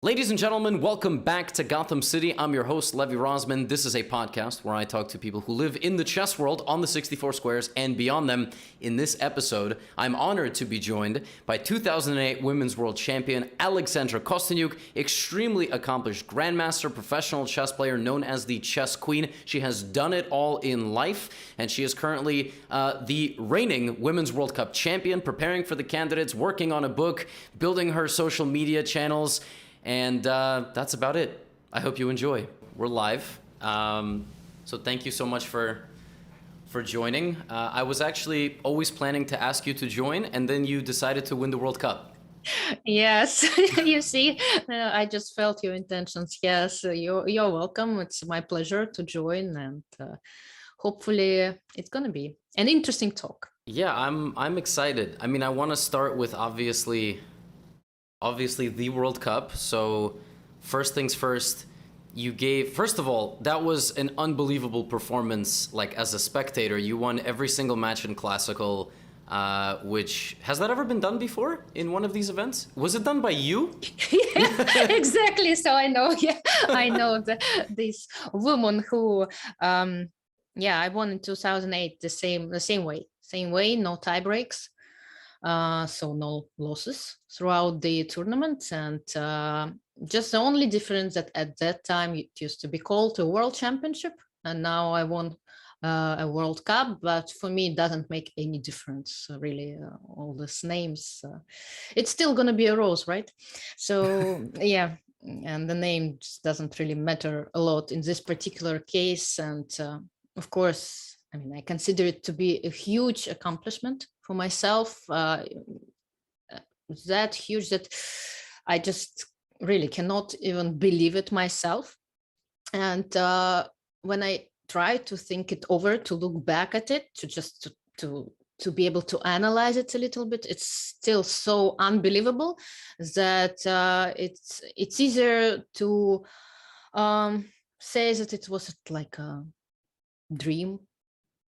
Ladies and gentlemen, welcome back to Gotham City. I'm your host, Levy Rozman. This is a podcast where I talk to people who live in the chess world on the 64 squares and beyond them. In this episode, I'm honored to be joined by 2008 Women's World Champion Alexandra Kosteniuk, extremely accomplished grandmaster, professional chess player known as the Chess Queen. She has done it all in life, and she is currently the reigning Women's World Cup champion, preparing for the candidates, working on a book, building her social media channels. And that's about it. I hope you enjoy. We're live. So thank you so much for joining. I was actually always planning to ask you to join, and then you decided to win the World Cup. Yes, you see, I just felt your intentions. Yes, you're welcome. It's my pleasure to join, and hopefully it's gonna be an interesting talk. Yeah, I'm excited. I mean, I want to start with obviously the World Cup. So first things first, first of all, that was an unbelievable performance. Like, as a spectator, you won every single match in Classical, which, has that ever been done before in one of these events? Was it done by you? Yeah, exactly. So I know, I know this woman who, I won in 2008 the same way, no tie breaks. So no losses throughout the tournament, and just the only difference that at that time it used to be called a World Championship, and now I won a World Cup. But for me, it doesn't make any difference, really. All these names, it's still gonna be a rose, right? So yeah, and the name just doesn't really matter a lot in this particular case. And of course, I mean, I consider it to be a huge accomplishment for myself, that huge that I just really cannot even believe it myself. And when I try to think it over, to look back at it, to be able to analyze it a little bit, it's still so unbelievable that it's easier to say that it was like a dream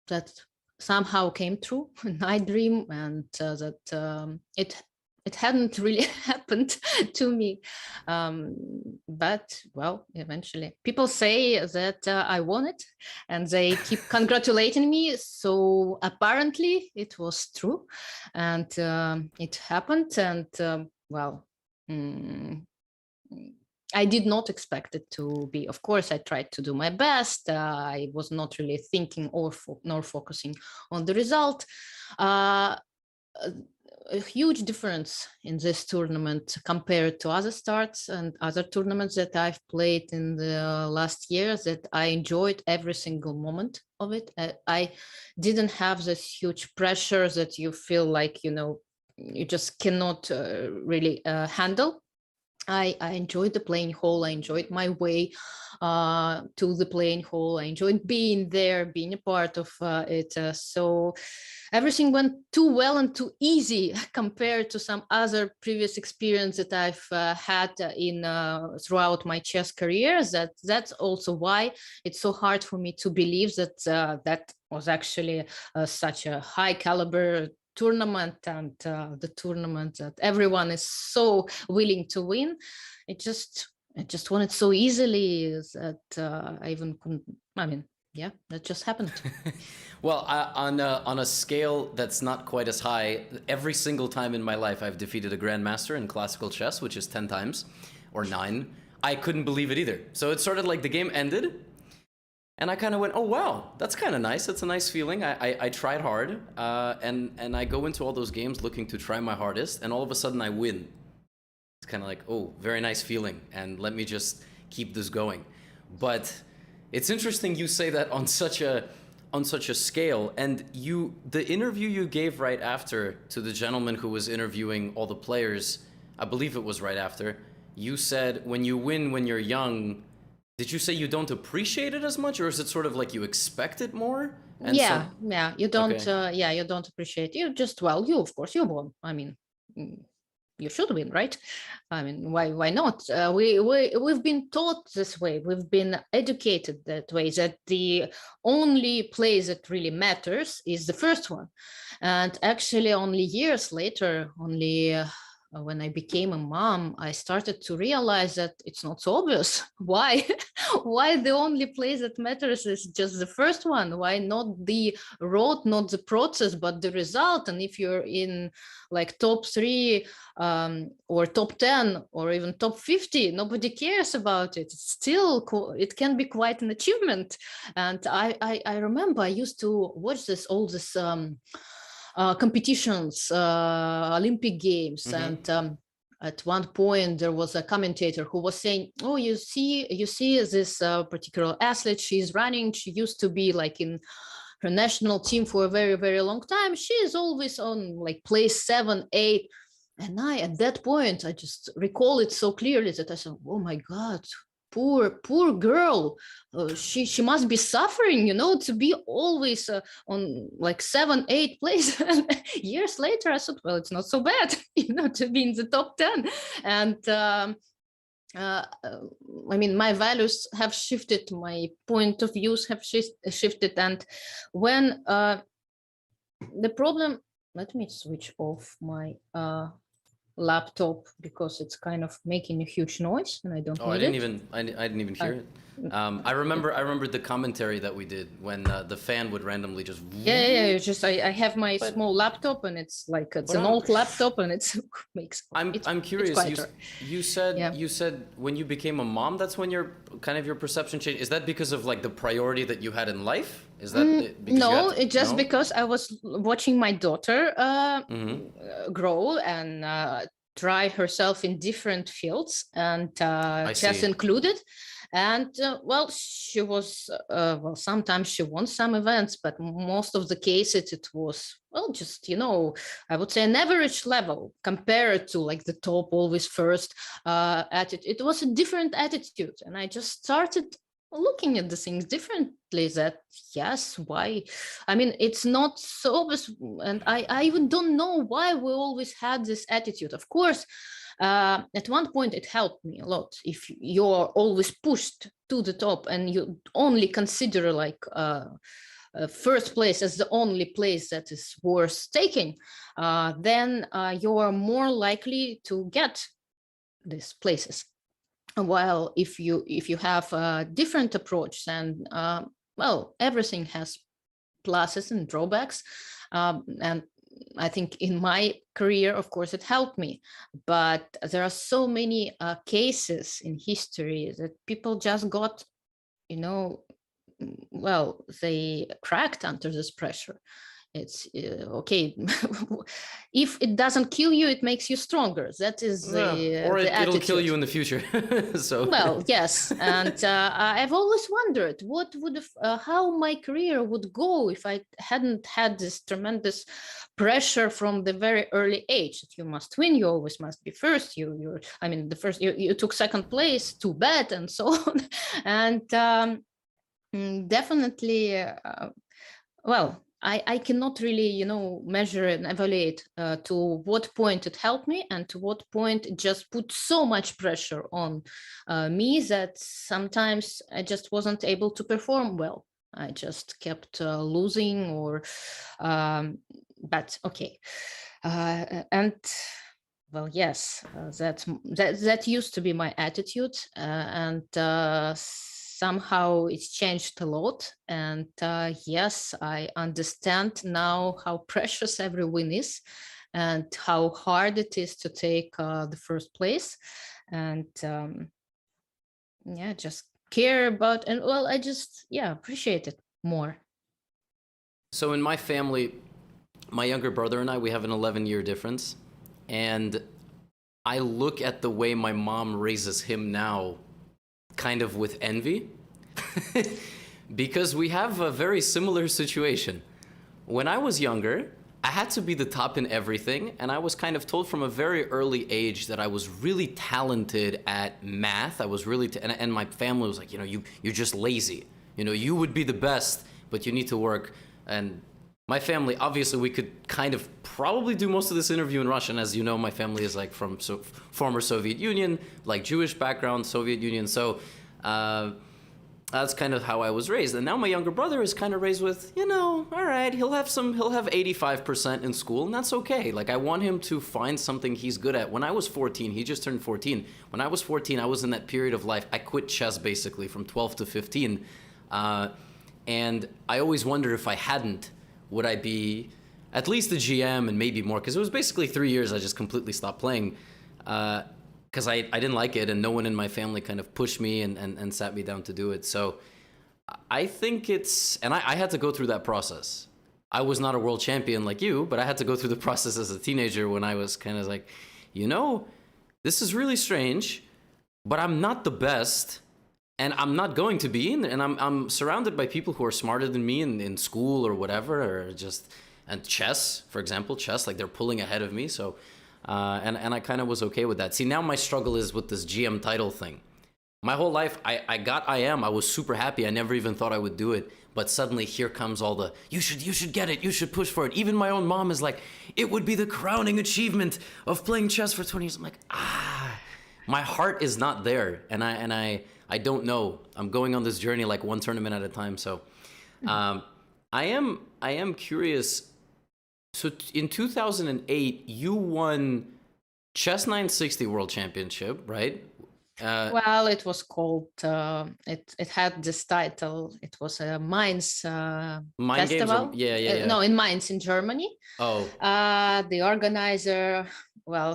that somehow came true, a night dream, and that it hadn't really happened to me. But well, eventually people say that I won it, and they keep congratulating me. So apparently it was true, and it happened. And well, I did not expect it to be. Of course, I tried to do my best. I was not really thinking nor focusing on the result. A huge difference in this tournament compared to other starts and other tournaments that I've played in the last years, that I enjoyed every single moment of it. I didn't have this huge pressure that you feel like, you just cannot really handle. I enjoyed the playing hall. I enjoyed my way to the playing hall. I enjoyed being there, being a part of it. So everything went too well and too easy compared to some other previous experience that I've had in throughout my chess career. That's also why it's so hard for me to believe that that was actually such a high caliber tournament, and the tournament that everyone is so willing to win. I just won it so easily that I even couldn't. I mean, yeah, that just happened. Well, on a scale that's not quite as high, every single time in my life I've defeated a grandmaster in classical chess, which is 10 times or 9. I couldn't believe it either. So it's sort of like the game ended, and I kind of went, oh, wow, that's kind of nice. That's a nice feeling. I tried hard, and I go into all those games looking to try my hardest, and all of a sudden I win. It's kind of like, oh, very nice feeling, and let me just keep this going. But it's interesting you say that on such a scale, and the interview you gave right after to the gentleman who was interviewing all the players, I believe it was right after, you said when you win when you're young. Did you say you don't appreciate it as much, or is it sort of like you expect it more? And yeah, you don't. Okay. You don't appreciate. You just of course you won. I mean, you should win, right? I mean, why not? We've been taught this way. We've been educated that way. That the only place that really matters is the first one, and actually, only years later, only when I became a mom, I started to realize that it's not so obvious. Why? Why the only place that matters is just the first one? Why not the road, not the process, but the result? And if you're in like top 3 or top 10 or even top 50, nobody cares about it. It's still it can be quite an achievement. And I remember I used to watch all this competitions, Olympic Games, and at one point there was a commentator who was saying, "Oh, you see this particular athlete. She's running. She used to be like in her national team for a very, very long time. She is always on like place 7, 8." And at that point, I just recall it so clearly that I said, "Oh my God, poor girl. She must be suffering, to be always on like 7, 8 place." And years later, I thought, well, it's not so bad, to be in the top 10. And I mean, my values have shifted, my point of views have shifted. And when the problem, let me switch off my laptop because it's kind of making a huge noise and I don't need it. I didn't even hear it. I remember the commentary that we did when the fan would randomly just. Yeah. Just I have my small laptop and it's like it's an old laptop and it makes. I'm curious. You said when you became a mom, that's when your perception changed. Is that because of like the priority that you had in life? Is that because because I was watching my daughter grow and try herself in different fields, and chess included. And she was sometimes she won some events, but most of the cases it was just I would say an average level compared to like the top always first attitude. It was a different attitude, and I just started looking at the things differently. That yes, why? I mean, it's not so obvious, and I even don't know why we always had this attitude. Of course, at one point it helped me a lot. If you're always pushed to the top and you only consider like first place as the only place that is worth taking, then you are more likely to get these places. While if you have a different approach, then everything has pluses and drawbacks, and I think in my career, of course, it helped me. But there are so many cases in history that people just got, they cracked under this pressure. It's okay. If it doesn't kill you, it makes you stronger. That is it'll kill you in the future. So yes. And I've always wondered what would how my career would go if I hadn't had this tremendous pressure from the very early age that you must win, you always must be first. You took second place, too bad, and so on. And definitely, I cannot really, measure and evaluate to what point it helped me and to what point it just put so much pressure on me that sometimes I just wasn't able to perform well. I just kept losing but okay. And well, yes, that used to be my attitude, and somehow it's changed a lot. And yes, I understand now how precious every win is and how hard it is to take the first place. And just care about, and I just appreciate it more. So in my family, my younger brother and I, we have an 11-year difference, and I look at the way my mom raises him now kind of with envy because we have a very similar situation. When I was younger, I had to be the top in everything, and I was kind of told from a very early age that I was really talented at math. I was really and my family was like, you're just lazy. You would be the best, but you need to work. And my family, obviously, we could kind of probably do most of this interview in Russian. As you know, my family is like from former Soviet Union, like Jewish background, Soviet Union. So That's kind of how I was raised. And now my younger brother is kind of raised with, all right, he'll have 85% in school, and that's okay. Like, I want him to find something he's good at. When I was 14, he just turned 14. When I was 14, I was in that period of life. I quit chess basically from 12 to 15. And I always wonder if I hadn't, would I be at least a GM and maybe more? Because it was basically 3 years I just completely stopped playing. Because I didn't like it, and no one in my family kind of pushed me and sat me down to do it. So I think I had to go through that process. I was not a world champion like you, but I had to go through the process as a teenager when I was kind of like, this is really strange, but I'm not the best, and I'm not going to be, and I'm surrounded by people who are smarter than me in school or whatever, and chess, for example, like they're pulling ahead of me, so... And I kind of was okay with that. See, now my struggle is with this GM title thing. My whole life, I was super happy. I never even thought I would do it. But suddenly here comes all the, you should get it. You should push for it. Even my own mom is like, it would be the crowning achievement of playing chess for 20 years. I'm like, my heart is not there. And I don't know. I'm going on this journey like one tournament at a time. So I am curious. So in 2008, you won Chess 960 World Championship, right? Well, it was called, it had this title. It was a Mainz festival. Yeah. No, in Mainz in Germany. Oh. The organizer,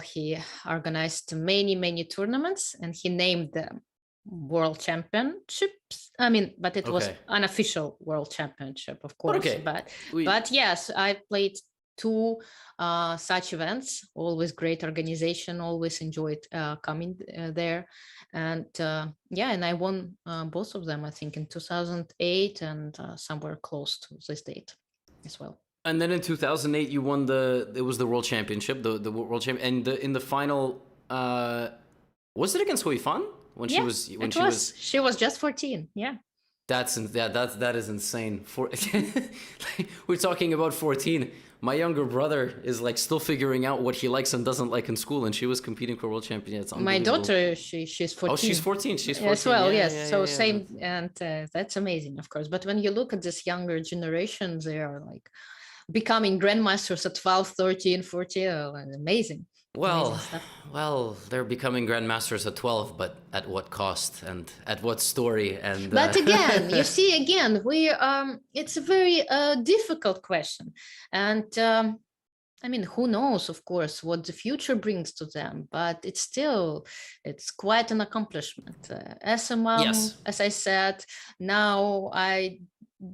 he organized many tournaments, and he named them World Championships. But it was unofficial World Championship, of course. Okay. But yes, I played 2 such events. Always great organization. Always enjoyed coming there, and and I won both of them. I think in 2008 and somewhere close to this date as well. And then in 2008, you won it was the World Championship, the World Champ, and in the final, was it against Hui Fan when she was just 14? Yeah. That is insane. We're talking about 14. My younger brother is like still figuring out what he likes and doesn't like in school, and she was competing for world champion. It's my daughter, she's 14. Oh, she's 14. She's 14 as well. Yeah, yes. So same, and that's amazing, of course. But when you look at this younger generation, they are like becoming grandmasters at 12, 13, 14. Amazing. Well, they're becoming grandmasters at 12, but at what cost and at what story? And but again, you see, it's a very difficult question, and who knows, of course, what the future brings to them. But it's quite an accomplishment. As a mom, yes. As I said, now I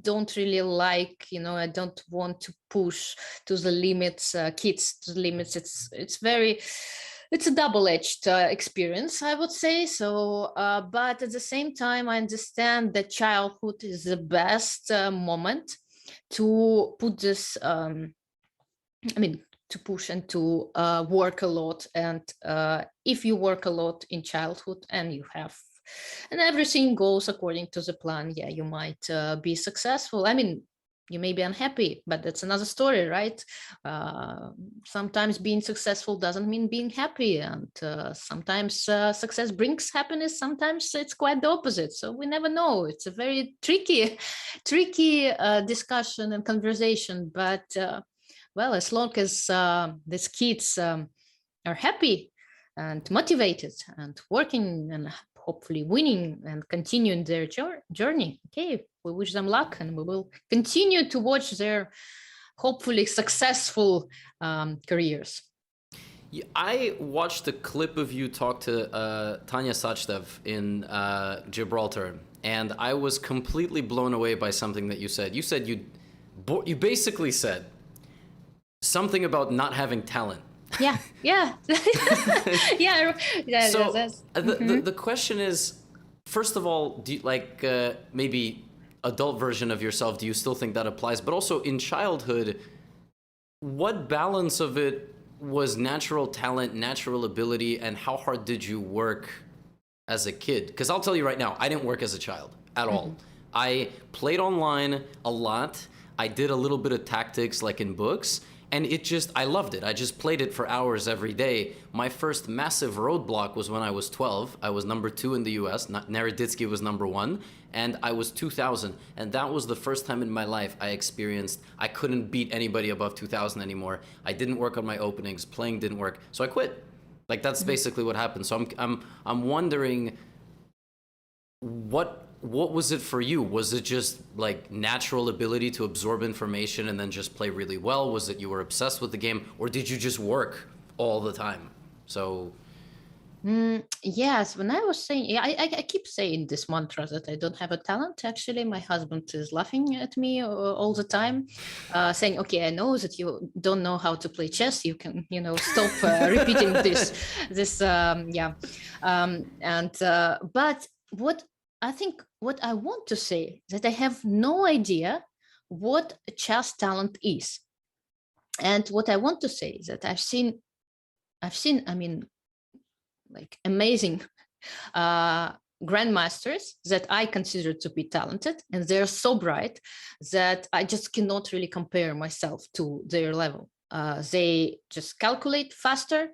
don't really like, I don't want to push to the limits, kids to the limits. It's a double-edged experience, I would say. So, but at the same time, I understand that childhood is the best moment to put this, to push and to work a lot. And if you work a lot in childhood and everything goes according to the plan, you might be successful. You may be unhappy, but that's another story, right? Sometimes being successful doesn't mean being happy, and sometimes success brings happiness. Sometimes it's quite the opposite. So we never know. It's a very tricky discussion and conversation. But as long as these kids are happy and motivated and working and hopefully winning and continuing their journey, we wish them luck, and we will continue to watch their hopefully successful careers. I watched a clip of you talk to Tanya Sachdev in Gibraltar, and I was completely blown away by something that you said. You said you basically said something about not having talent. Yeah. So the question is, first of all, do you maybe adult version of yourself? Do you still think that applies? But also in childhood, what balance of it was natural talent, natural ability, and how hard did you work as a kid? Because I'll tell you right now, I didn't work as a child at all. I played online a lot. I did a little bit of tactics like in books. And I loved it. I just played it for hours every day. My first massive roadblock was when I was 12. I was number 2 in the US. Nereditsky was number 1. And I was 2000. And that was the first time in my life I experienced I couldn't beat anybody above 2000 anymore. I didn't work on my openings. Playing didn't work. So I quit. Like, that's basically what happened. So I'm wondering, what was it for you? Was it just like natural ability to absorb information and then just play really well? Was it you were obsessed with the game, or did you just work all the time? So Yes, when I was saying, yeah, I keep saying this mantra that I don't have a talent. Actually, my husband is laughing at me all the time, saying, "Okay, I know that you don't know how to play chess. You can, stop repeating this. But what I want to say that I have no idea what chess talent is, and what I want to say is that I've seen, I mean, like amazing grandmasters that I consider to be talented, and they're so bright that I just cannot really compare myself to their level. They just calculate faster.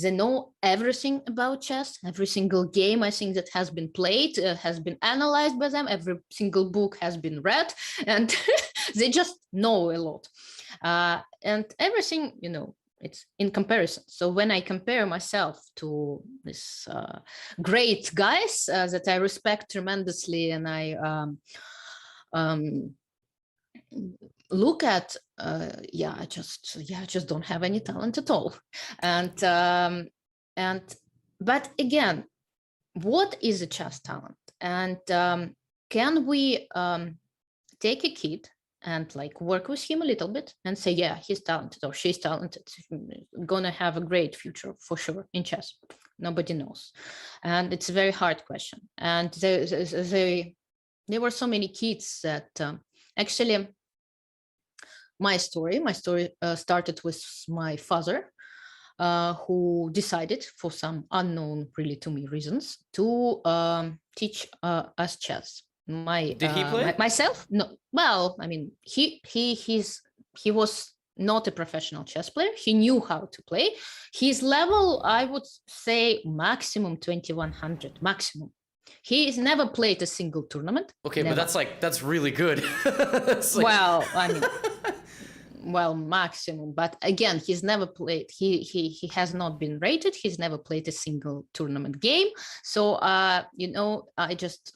They know everything about chess. Every single game I think that has been played has been analyzed by them. Every single book has been read, and they just know a lot. And everything, it's in comparison. So when I compare myself to this great guys that I respect tremendously, and I look at, I just don't have any talent at all. But again, what is a chess talent? And can we take a kid and like work with him a little bit and say, yeah, he's talented or she's talented, gonna have a great future for sure in chess? Nobody knows. And it's a very hard question. And there were so many kids that actually my story started with my father, who decided for some unknown really to me reasons to teach us chess. did he play? Myself? No. Well, I mean, he was not a professional chess player. He knew how to play. His level, I would say, maximum 2100, maximum. He's never played a single tournament. Okay, never. But that's really good. Well, I mean, maximum. But again, he's never played. He has not been rated. He's never played a single tournament game. So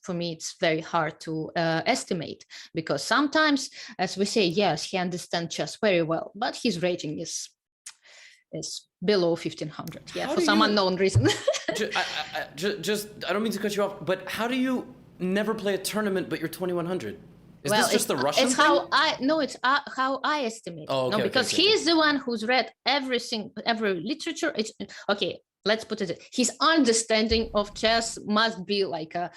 for me, it's very hard to estimate, because sometimes, as we say, yes, he understands chess very well, but his rating is below 1500. Yeah, for some unknown reason. I don't mean to cut you off, but how do you never play a tournament but you're 2100? Is this just the Russian thing? It's how I estimate. Oh, okay, because he's the one who's read every literature. Okay, let's put it. His understanding of chess must be like a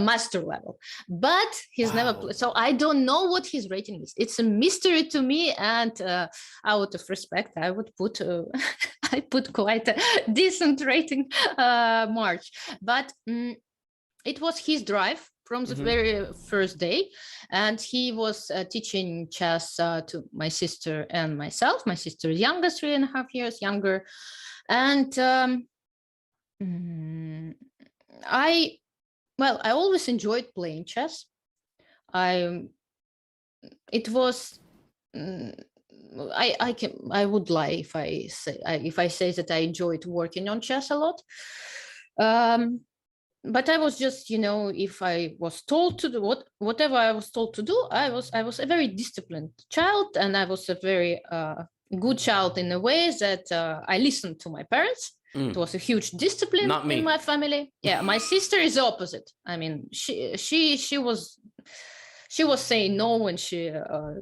master level, but he's never played. So I don't know what his rating is. It's a mystery to me, and out of respect, I would put I put quite a decent rating, March. But it was his drive from the very first day, and he was teaching chess to my sister and myself. My sister is younger, 3.5 years younger, and I always enjoyed playing chess. I would lie if I say that I enjoyed working on chess a lot. But I was just, if I was told to do whatever I was told to do, I was a very disciplined child, and I was a very good child in a way that I listened to my parents. It was a huge discipline in my family. Yeah, my sister is the opposite. I mean, she was saying no when she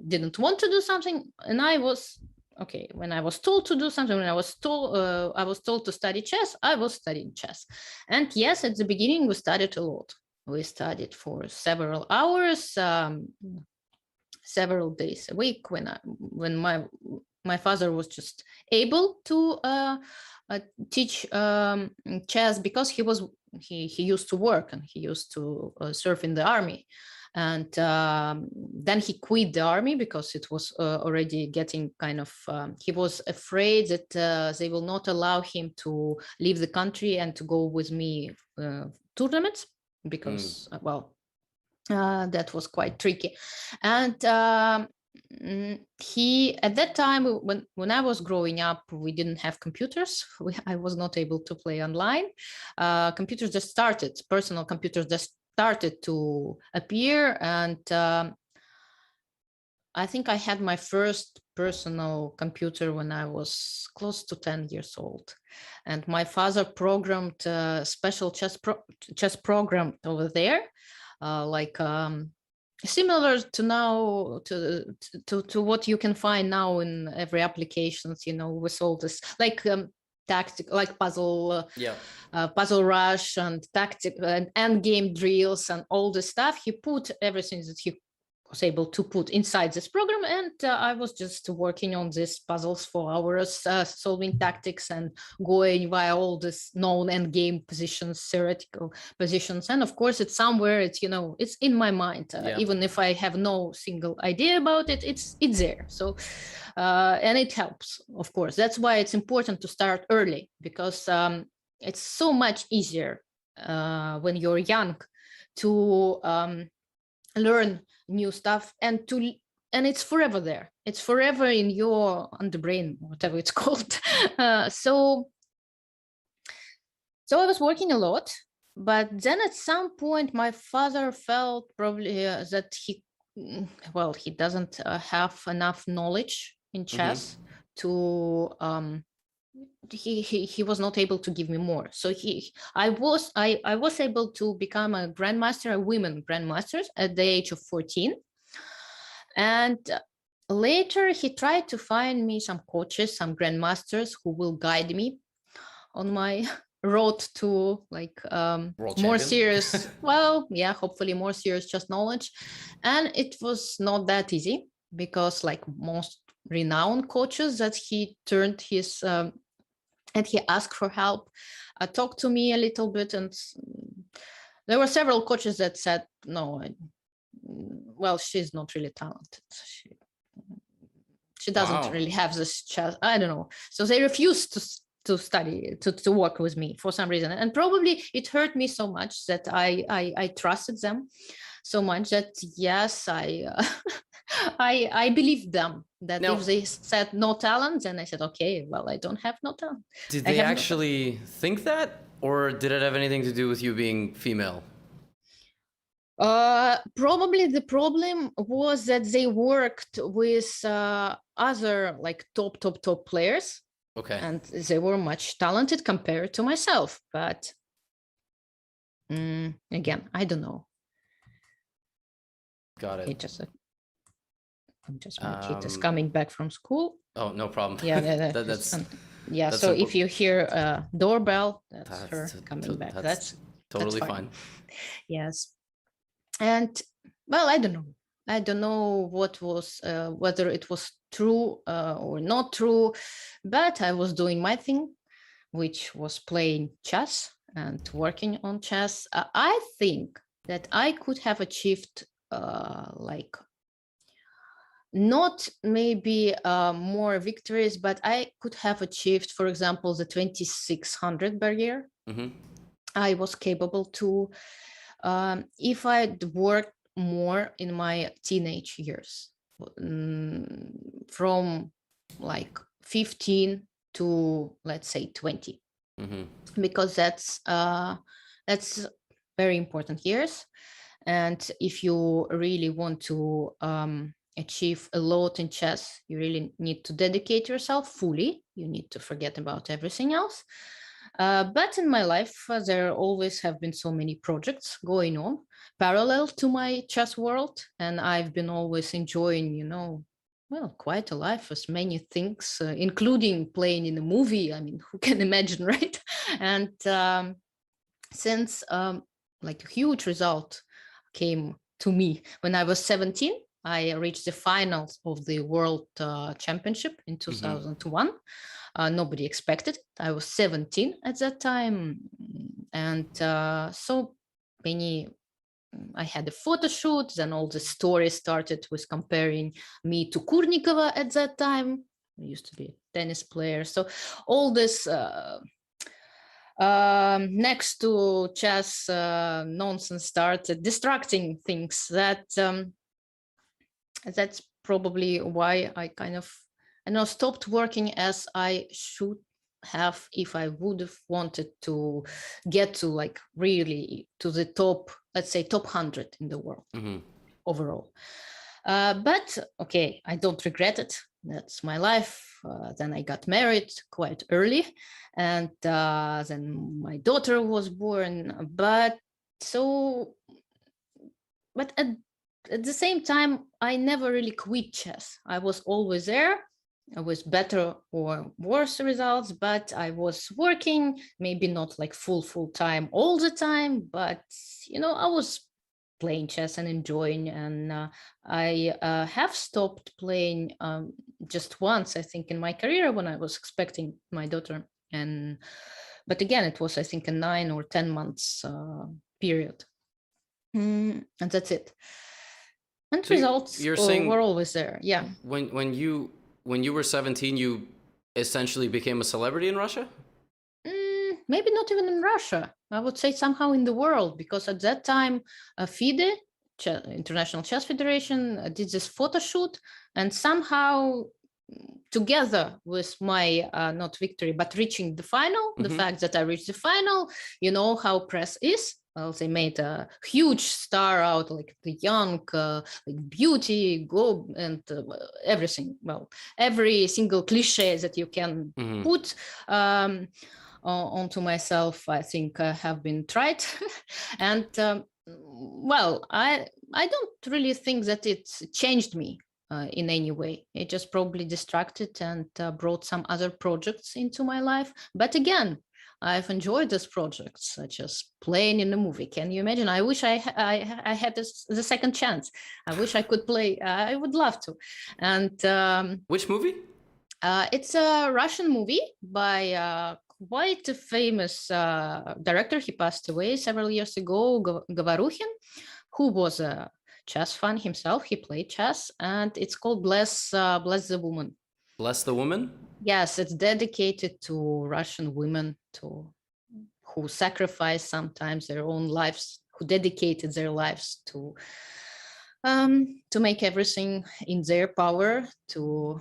didn't want to do something, and I was okay. When I was told to do something, when I was told to study chess, I was studying chess. And yes, at the beginning we studied a lot. We studied for several hours, several days a week. When my father was just able to teach chess, because he was he used to work and he used to serve in the army. And then he quit the army because it was already getting kind of, he was afraid that they will not allow him to leave the country and to go with me tournaments because, that was quite tricky. And he, at that time, when I was growing up, we didn't have computers. I was not able to play online. Computers just started, personal computers just started to appear. And I think I had my first personal computer when I was close to 10 years old. And my father programmed a special chess program over there, similar to now to what you can find now in every applications, with all this tactic, like puzzle rush and tactic and end game drills and all the stuff. He put everything that he was able to put inside this program, and I was just working on these puzzles for hours, solving tactics and going via all this known end game positions, theoretical positions. And of course, it's somewhere, it's in my mind, even if I have no single idea about it, it's there. So and it helps, of course. That's why it's important to start early, because it's so much easier when you're young to learn new stuff, and it's forever there. It's forever in your underbrain, whatever it's called. So I was working a lot, but then at some point my father felt probably that he doesn't have enough knowledge in chess to he was not able to give me more. So I was able to become a grandmaster, a women grandmasters, at the age of 14. And later he tried to find me some coaches, some grandmasters who will guide me on my road to more serious, hopefully more serious chess knowledge. And it was not that easy, because like most renowned coaches that he turned his and he asked for help, talked to me a little bit, and there were several coaches that said, no, she's not really talented. She doesn't really have this chess. I don't know. So they refused to study, to work with me for some reason. And probably it hurt me so much that I trusted them so much that, yes, I believed them, that if they said no talent, then I said, okay, well, I don't have no talent. Did they actually think that, or did it have anything to do with you being female? Probably the problem was that they worked with other top players. Okay. And they were much talented compared to myself. But again, I don't know. Got it. My kid is coming back from school. Oh, no problem. Yeah, that's so if you hear a doorbell, that's her coming back. That's totally fine. Yes. And well, I don't know what was whether it was true or not true, but I was doing my thing, which was playing chess and working on chess. I think that I could have achieved not maybe more victories, but I could have achieved, for example, the 2600 barrier. I was capable to, if I'd worked more in my teenage years, from 15 to, let's say, 20, because that's very important years. And if you really want to achieve a lot in chess, you really need to dedicate yourself fully. You need to forget about everything else. But in my life, there always have been so many projects going on parallel to my chess world. And I've been always enjoying, quite a life with many things, including playing in a movie. I mean, who can imagine, right? And since a huge result came to me when I was 17, I reached the finals of the World Championship in 2001. Nobody expected it. I was 17 at that time. And so many. I had a photo shoot, then all the story started with comparing me to Kurnikova at that time. I used to be a tennis player. So all this next to chess nonsense started distracting things. That's probably why I kind of stopped working as I should have if I would have wanted to get to like really to the top, let's say top 100 in the world overall. But okay, I don't regret it. That's my life. Then I got married quite early, and then my daughter was born. But at the same time, I never really quit chess. I was always there with better or worse results, but I was working, maybe not like full time all the time, but I was playing chess and enjoying. And I have stopped playing just once, I think, in my career when I was expecting my daughter. But again, it was, I think, a 9 or 10 months period, and that's it. And so results were always there. Yeah. When you were 17, you essentially became a celebrity in Russia? Maybe not even in Russia. I would say somehow in the world, because at that time, FIDE, International Chess Federation, did this photo shoot, and somehow together with my not victory, but reaching the final, the fact that I reached the final, you know how press is. Well, they made a huge star out, like the young, like beauty, go, and everything. Well, every single cliche that you can put onto myself, I think have been tried. And well, I don't really think that it changed me in any way. It just probably distracted and brought some other projects into my life. But again, I've enjoyed these projects, such as playing in a movie. Can you imagine? I wish I had the second chance. I wish I could play. I would love to. And which movie? It's a Russian movie by quite a famous director. He passed away several years ago, Govorukhin, who was a chess fan himself. He played chess, and it's called Bless the Woman. Bless the Woman? Yes, it's dedicated to Russian women who sacrificed sometimes their own lives, who dedicated their lives to make everything in their power to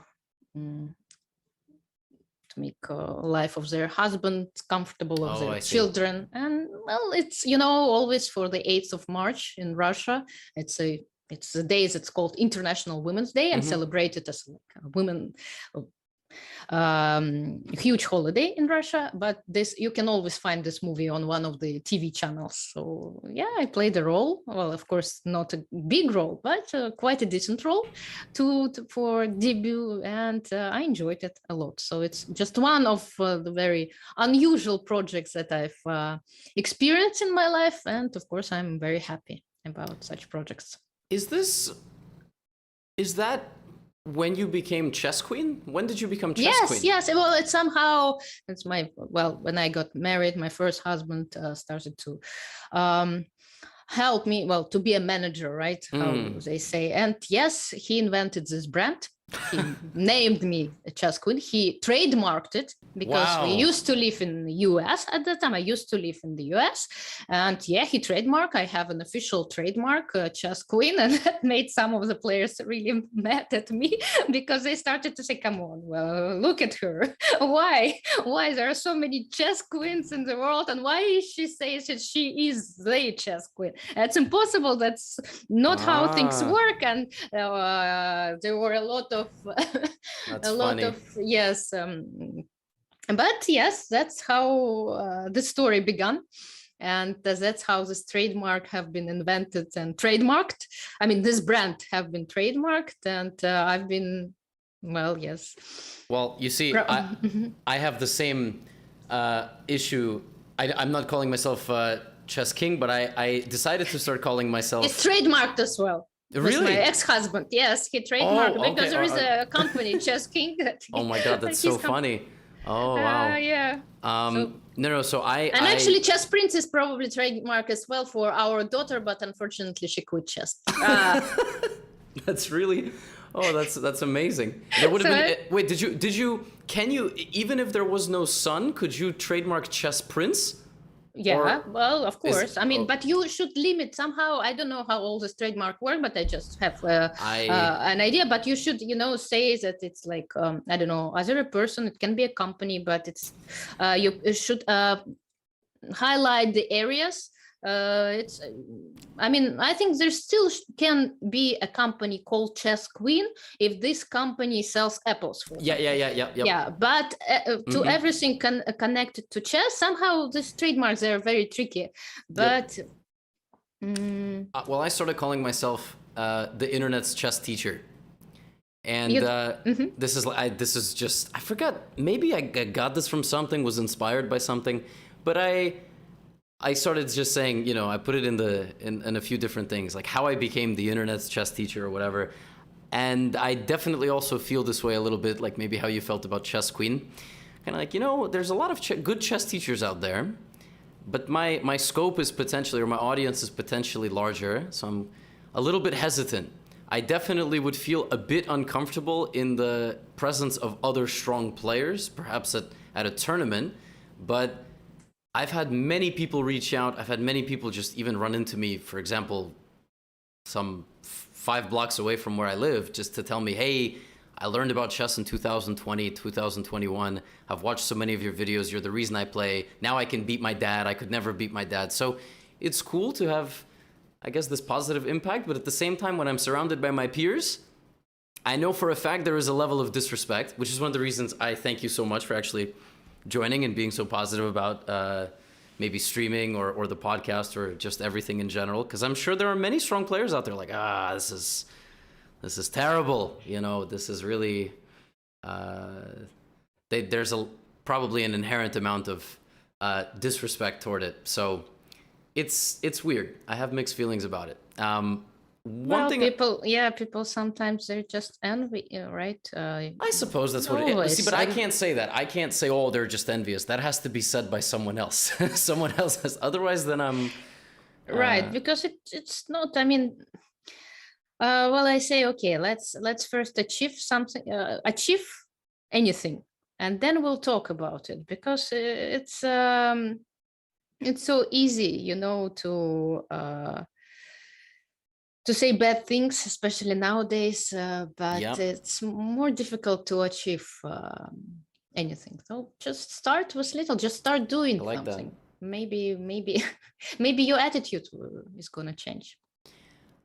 make life of their husband comfortable, of their children. And well, it's always for the 8th of March in Russia. It's the day that's called International Women's Day and celebrated as like a women huge holiday in Russia. But you can always find this movie on one of the TV channels. So yeah, I played a role. Well, of course, not a big role, but quite a decent role for debut, and I enjoyed it a lot. So it's just one of the very unusual projects that I've experienced in my life, and of course, I'm very happy about such projects. Is that when you became chess queen? When did you become chess queen? Yes. Well, when I got married, my first husband started to help me, to be a manager, right? How they say. And yes, he invented this brand. He named me a chess queen. He trademarked it because we used to live in the US at that time. I used to live in the US, and yeah, he trademarked. I have an official trademark, chess queen, and that made some of the players really mad at me because they started to say, "Come on, well, look at her. Why there are so many chess queens in the world, and why she says that she is the chess queen? It's impossible. That's not how things work." And there were a lot of yes, but yes, that's how the story began, and that's how this trademark have been invented and trademarked. I mean, this brand have been trademarked, and I've been, yes. Well, you see, I have the same issue. I'm not calling myself Chess King, but I decided to start calling myself. It's trademarked as well. Really? My ex-husband, yes, he trademarked because there is a company, Chess King. Oh my God, that's so funny. Oh wow. Yeah. No. So And actually, Chess Prince is probably trademark as well for our daughter, but unfortunately, she quit chess. That's really, that's amazing. There would have been. Wait, can you, even if there was no son, could you trademark Chess Prince? Yeah, well, of course. But you should limit somehow. I don't know how all this trademark work, but I just have an idea. But you should, say that it's like, I don't know, as a person, it can be a company, but it's you should highlight the areas. I think there still can be a company called Chess Queen if this company sells apples. Yeah. But to everything connected to chess, somehow these trademarks are very tricky. But well, I started calling myself the internet's chess teacher. And this is just, I forgot, maybe I got this from something, was inspired by something, but I started just saying, I put it in a few different things, like how I became the internet's chess teacher or whatever. And I definitely also feel this way a little bit, like maybe how you felt about Chess Queen. Kind of like, there's a lot of good chess teachers out there, but my scope is potentially, or my audience is potentially larger. So I'm a little bit hesitant. I definitely would feel a bit uncomfortable in the presence of other strong players, perhaps at a tournament, but I've had many people reach out. I've had many people just even run into me, for example, some 5 blocks away from where I live, just to tell me, hey, I learned about chess in 2020, 2021. I've watched so many of your videos. You're the reason I play. Now I can beat my dad. I could never beat my dad. So it's cool to have, I guess, this positive impact. But at the same time, when I'm surrounded by my peers, I know for a fact there is a level of disrespect, which is one of the reasons I thank you so much for actually joining and being so positive about maybe streaming or the podcast or just everything in general, because I'm sure there are many strong players out there like, this is terrible, this is really there's probably an inherent amount of disrespect toward it. So it's weird. I have mixed feelings about it. People sometimes they're just envy, right? I suppose that's what it is. See, but I can't say that. I can't say, they're just envious. That has to be said by someone else. Someone else has. Otherwise, then I'm right, because it's not. I say, okay, let's first achieve something, achieve anything, and then we'll talk about it, because it's so easy, to say bad things, especially nowadays, but it's more difficult to achieve anything. So just start with little, just start doing something. Maybe maybe your attitude is gonna change.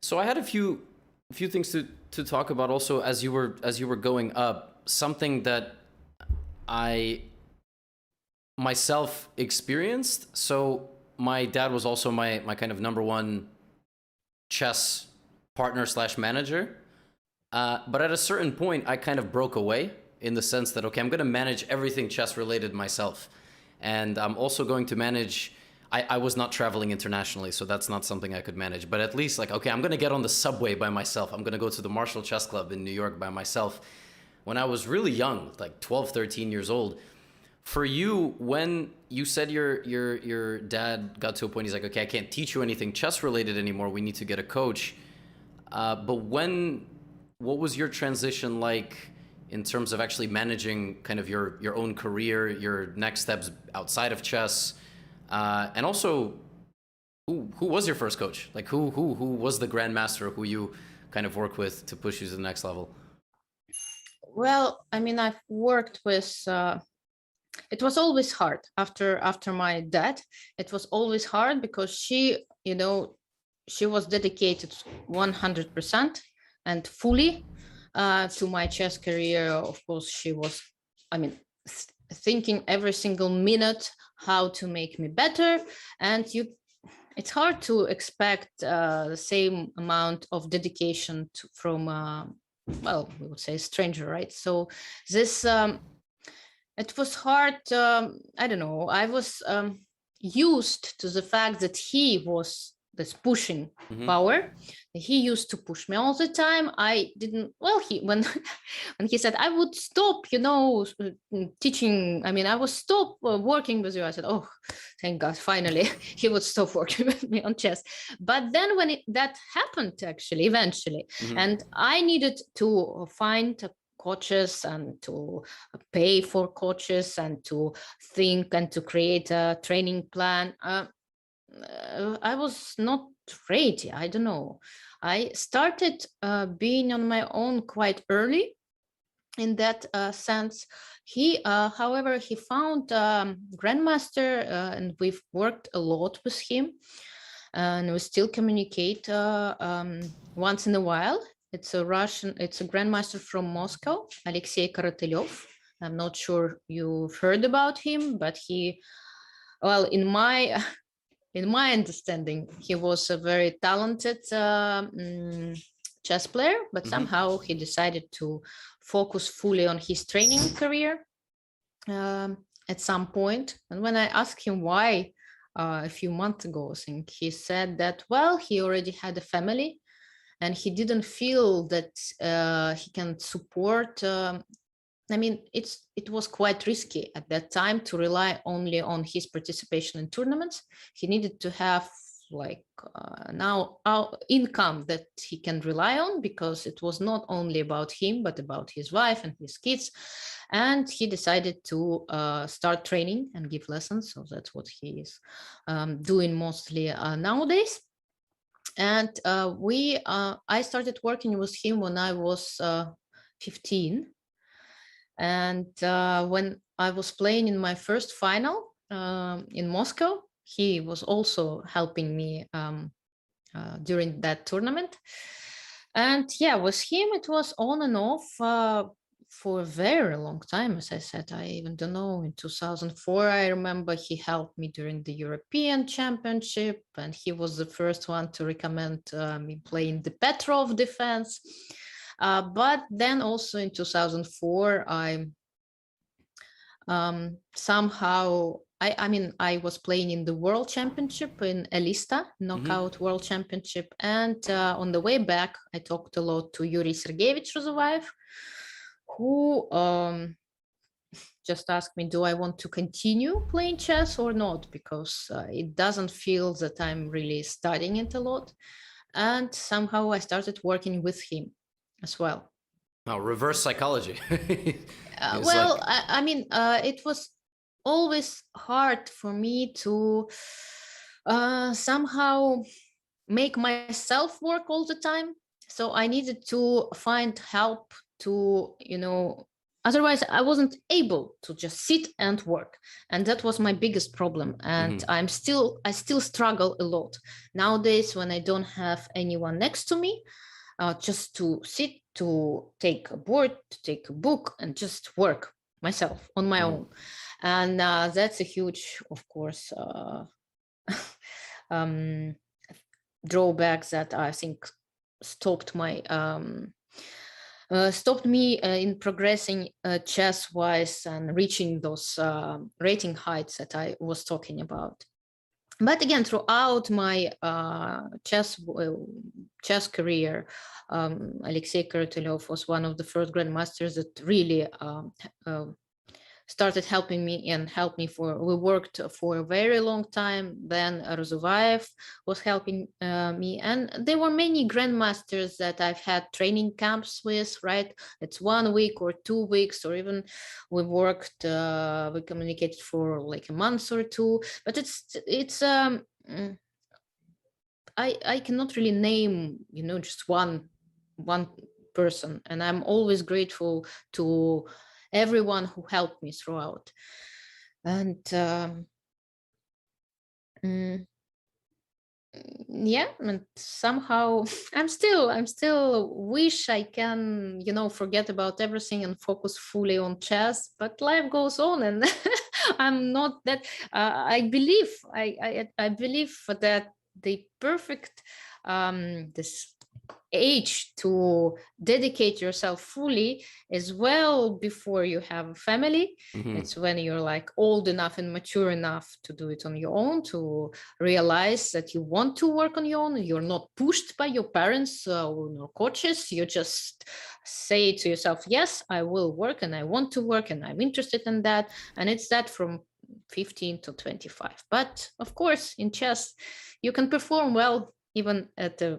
So I had a few things to talk about also as you were going up. Something that I myself experienced. So my dad was also my kind of number one chess partner / manager. But at a certain point, I kind of broke away in the sense that, okay, I'm going to manage everything chess related myself. And I'm also going to manage, I was not traveling internationally, so that's not something I could manage. But at least okay, I'm going to get on the subway by myself. I'm going to go to the Marshall Chess Club in New York by myself. When I was really young, like 12, 13 years old. For you, when you said your dad got to a point, he's like, okay, I can't teach you anything chess related anymore. We need to get a coach. But what was your transition like in terms of actually managing kind of your own career, your next steps outside of chess? And also, who was your first coach? Like who was the grandmaster who you kind of work with to push you to the next level? Well, I've worked with, it was always hard after my dad. It was always hard because she was dedicated 100% and fully to my chess career. Of course, she was, thinking every single minute how to make me better. And it's hard to expect the same amount of dedication from, we would say stranger, right? So this, it was hard. I don't know. I was used to the fact that he was this pushing power. He used to push me all the time. I didn't, well, when he said I would stop, teaching, I would stop working with you. I said, oh, thank God, finally he would stop working with me on chess. But then when that happened, actually, eventually, and I needed to find coaches and to pay for coaches and to think and to create a training plan, I was not ready. I don't know. I started being on my own quite early in that sense. However, he found grandmaster, and we've worked a lot with him, and we still communicate once in a while. It's a grandmaster from Moscow, Alexei Karatelov. I'm not sure you've heard about him, but in my understanding, he was a very talented chess player, but somehow he decided to focus fully on his training career at some point. And when I asked him why, a few months ago, I think, he said that, well, he already had a family and he didn't feel that he can support. It was quite risky at that time to rely only on his participation in tournaments. He needed to have now our income that he can rely on, because it was not only about him, but about his wife and his kids. And he decided to start training and give lessons. So that's what he is doing mostly nowadays. And I started working with him when I was 15. And when I was playing in my first final in Moscow, he was also helping me during that tournament. And yeah, with him, it was on and off for a very long time. As I said, I even don't know, in 2004, I remember he helped me during the European Championship, and he was the first one to recommend me playing the Petrov defense. But then also in 2004, I was playing in the World Championship in Elista, Knockout World Championship. And on the way back, I talked a lot to Yuri Sergeyevich Rozovaev, who just asked me, do I want to continue playing chess or not? Because it doesn't feel that I'm really studying it a lot. And somehow I started working with him as well. Oh, reverse psychology. It was always hard for me to somehow make myself work all the time. So I needed to find help to, otherwise I wasn't able to just sit and work. And that was my biggest problem. And I still struggle a lot nowadays when I don't have anyone next to me, just to sit, to take a board, to take a book, and just work myself on my own. And that's a huge, of course, drawback that I think stopped me in progressing chess-wise and reaching those rating heights that I was talking about. But again, throughout my chess career, Alexei Karatelov was one of the first grandmasters that really started helping me and helped me we worked for a very long time. Then Rozovaev was helping me. And there were many grandmasters that I've had training camps with, right? It's 1 week or 2 weeks, or even we communicated for like a month or two. But I cannot really name, just one person. And I'm always grateful to everyone who helped me throughout. And and somehow I'm still wish I can, forget about everything and focus fully on chess, but life goes on, and I'm not that. I believe that the perfect this age to dedicate yourself fully is well before you have a family. It's when you're like old enough and mature enough to do it on your own, to realize that you want to work on your own. You're not pushed by your parents or your coaches. You just say to yourself, yes, I will work and I want to work and I'm interested in that. And it's that from 15 to 25. But of course, in chess, you can perform well even at the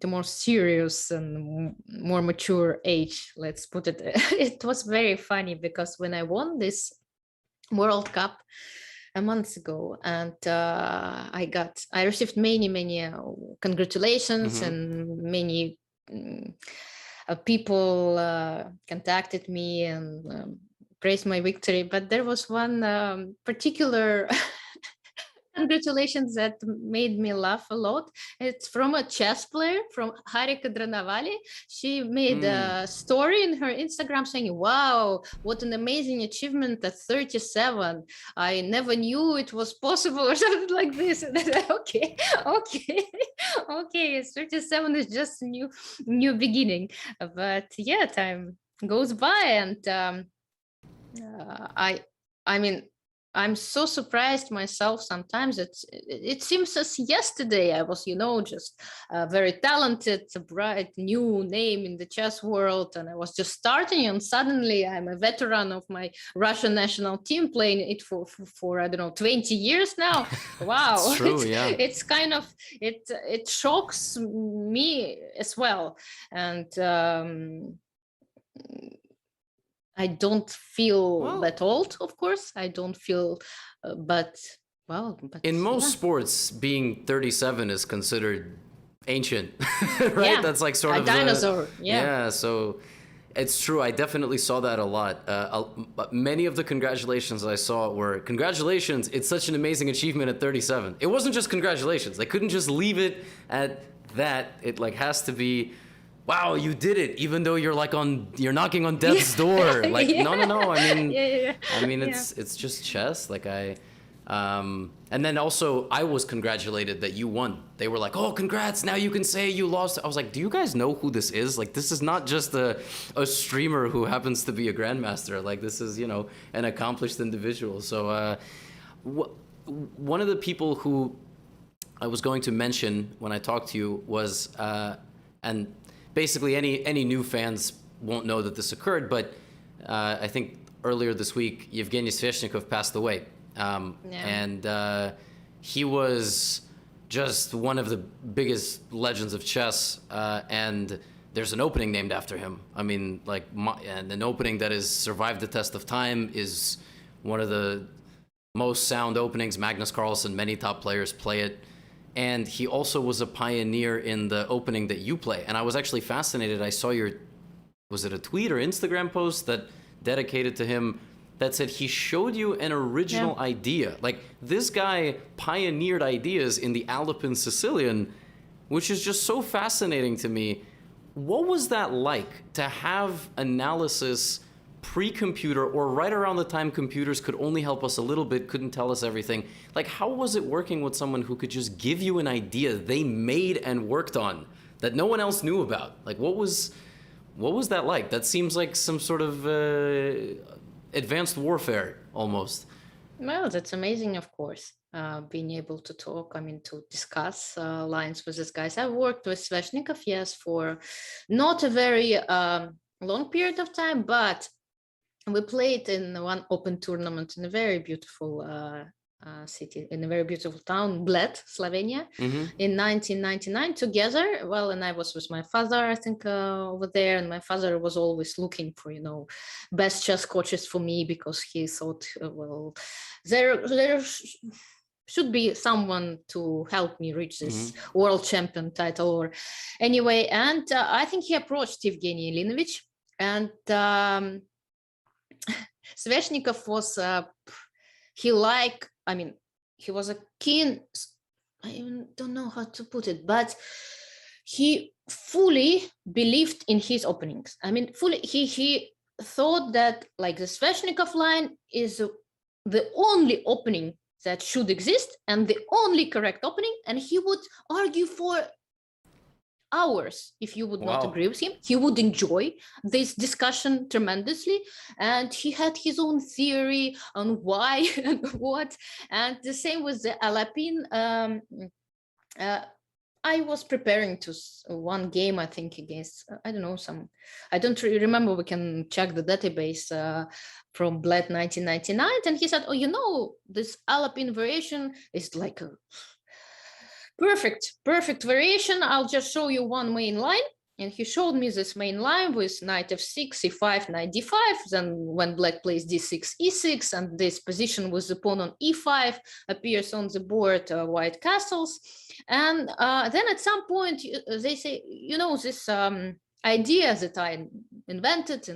more serious and more mature age, let's put it. It was very funny because when I won this World Cup a month ago, and I received many congratulations, and many people contacted me and praised my victory. But there was one particular congratulations that made me laugh a lot. It's from a chess player, from Harika Dranavali. She made a story in her Instagram saying, wow, what an amazing achievement at 37. I never knew it was possible, or something like this. And then, okay, 37 is just a new beginning. But yeah, time goes by, and I mean, I'm so surprised myself sometimes. It seems as yesterday I was, just a very talented, bright, new name in the chess world, and I was just starting, and suddenly I'm a veteran of my Russian national team, playing it for I don't know, 20 years now. Wow. It's true, yeah. It's kind of, it shocks me as well. And I don't feel that old, of course. I don't feel, but in most sports, being 37 is considered ancient, right? Yeah, that's like sort a of dinosaur. Yeah, so it's true. I definitely saw that a lot. Many of the congratulations I saw were, congratulations, it's such an amazing achievement at 37. It wasn't just congratulations. They couldn't just leave it at that. It like has to be, wow, you did it, even though you're knocking on death's door. Like, no. I mean, it's just chess. Like and then also I was congratulated that you won. They were like, oh, congrats, now you can say you lost. I was like, do you guys know who this is? Like, this is not just a streamer who happens to be a grandmaster. Like, this is, an accomplished individual. So one of the people who I was going to mention when I talked to you was, and basically any new fans won't know that this occurred, but I think earlier this week, Yevgeny Sveshnikov passed away. And he was just one of the biggest legends of chess, and there's an opening named after him. I mean, and an opening that has survived the test of time, is one of the most sound openings. Magnus Carlsen, many top players play it. And he also was a pioneer in the opening that you play. And I was actually fascinated. I saw was it a tweet or Instagram post that dedicated to him that said he showed you an original idea. Like, this guy pioneered ideas in the Alpine Sicilian, which is just so fascinating to me. What was that like, to have analysis pre-computer, or right around the time computers could only help us a little bit, couldn't tell us everything? Like, how was it working with someone who could just give you an idea they made and worked on that no one else knew about? Like, what was that like? That seems like some sort of advanced warfare almost. Well, that's amazing, of course. Being able to talk, to discuss lines with these guys. I've worked with Sveshnikov, yes, for not a very long period of time, but we played in one open tournament in a very beautiful city, in a very beautiful town, Bled, Slovenia, in 1999 together. Well, and I was with my father, I think, over there, and my father was always looking for, best chess coaches for me, because he thought, there should be someone to help me reach this world champion title, or anyway. And I think he approached Evgeny Ilinovich, and Sveshnikov was he was a keen, I even don't know how to put it, but he fully believed in his openings. Fully, he thought that, like, the Sveshnikov line is the only opening that should exist and the only correct opening, and he would argue for hours if you would not Wow. agree with him. He would enjoy this discussion tremendously, and he had his own theory on why and what. And the same with the Alapin. I was preparing to one game, I think, against, I don't know, I don't really remember, we can check the database from Bled 1999. And he said, oh, this Alapin variation is like a perfect variation. I'll just show you one main line. And he showed me this main line with knight f6, e5, knight d5. Then when black plays d6, e6, and this position with the pawn on e5 appears on the board, white castles. And then at some point, they say, this idea that I invented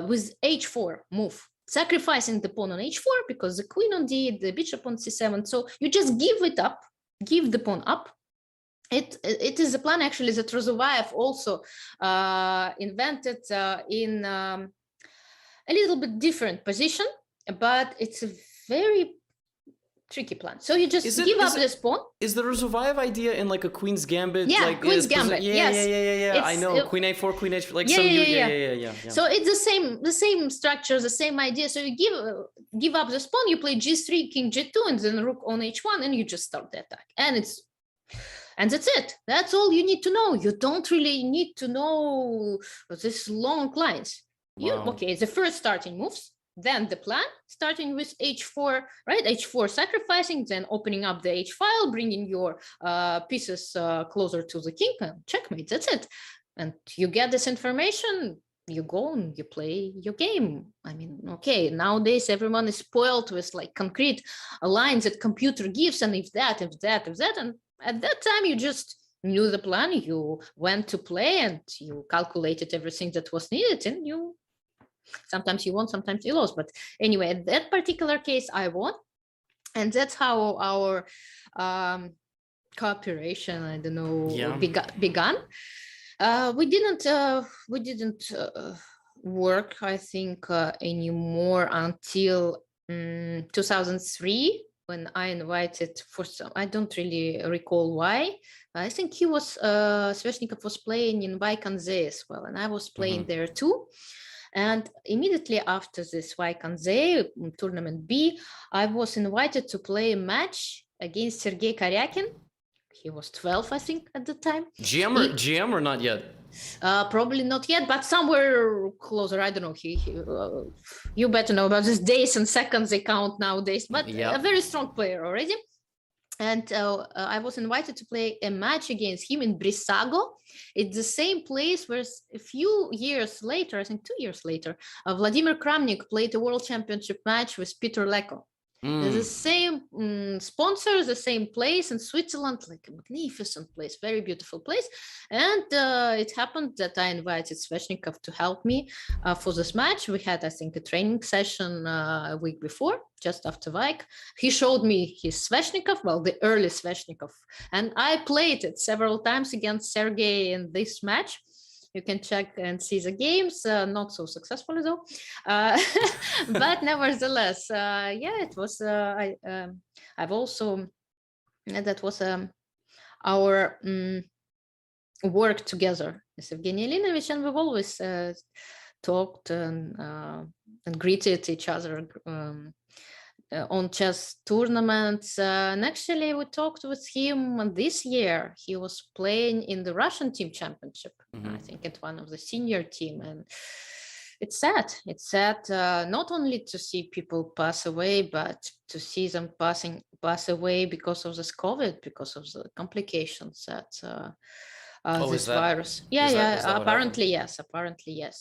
with h4 move, sacrificing the pawn on h4 because the queen on d8, the bishop on c7. So you just give it up, give the pawn up. It is a plan actually that Rozovaev also invented in a little bit different position, but it's a very tricky plan. So you just give up this pawn. Is the Rozovaev idea in like a Queen's Gambit? Yeah, like, Queen's Gambit. Yeah. I know. Queen a4, Queen h4. Like yeah. So it's the same structure, the same idea. So you give up this pawn, you play g3, king g2, and then rook on h1, and you just start the attack. And that's it. That's all you need to know. You don't really need to know these long lines. Wow. Okay, the first starting moves, then the plan, starting with h4, right? h4 sacrificing, then opening up the h file, bringing your pieces closer to the king, and checkmate. That's it. And you get this information, you go and you play your game. I mean, okay, nowadays everyone is spoiled with like concrete lines that computer gives, and if that, and at that time, you just knew the plan, you went to play and you calculated everything that was needed, and sometimes you won, sometimes you lost. But anyway, in that particular case, I won. And that's how our cooperation, I don't know, began. We didn't work, I think, anymore until 2003. When I invited for some, I don't really recall why. I think Sveshnikov was playing in Vaikanze as well, and I was playing there too. And immediately after this Vaikanze tournament B, I was invited to play a match against Sergei Karyakin. He was 12, I think, at the time. GM or not yet? Probably not yet, but somewhere closer. I don't know. You better know about this. Days and seconds they count nowadays, but a very strong player already. And I was invited to play a match against him in Brissago. It's the same place where a few years later, I think 2 years later, Vladimir Kramnik played a world championship match with Peter Leko. The same sponsor, the same place in Switzerland, like a magnificent place, very beautiful place. And it happened that I invited Sveshnikov to help me for this match. We had, I think, a training session a week before, just after Vaik. He showed me his Sveshnikov, well, the early Sveshnikov. And I played it several times against Sergei in this match. You can check and see the games, not so successfully though, but nevertheless, it was. I've also that was our work together with Evgeny Elinovich, and we've always talked and greeted each other on chess tournaments. And actually, we talked with him this year. He was playing in the Russian team championship, I think at one of the senior team. And it's sad. It's sad not only to see people pass away, but to see them pass away because of this COVID, because of the complications that this virus. Apparently yes.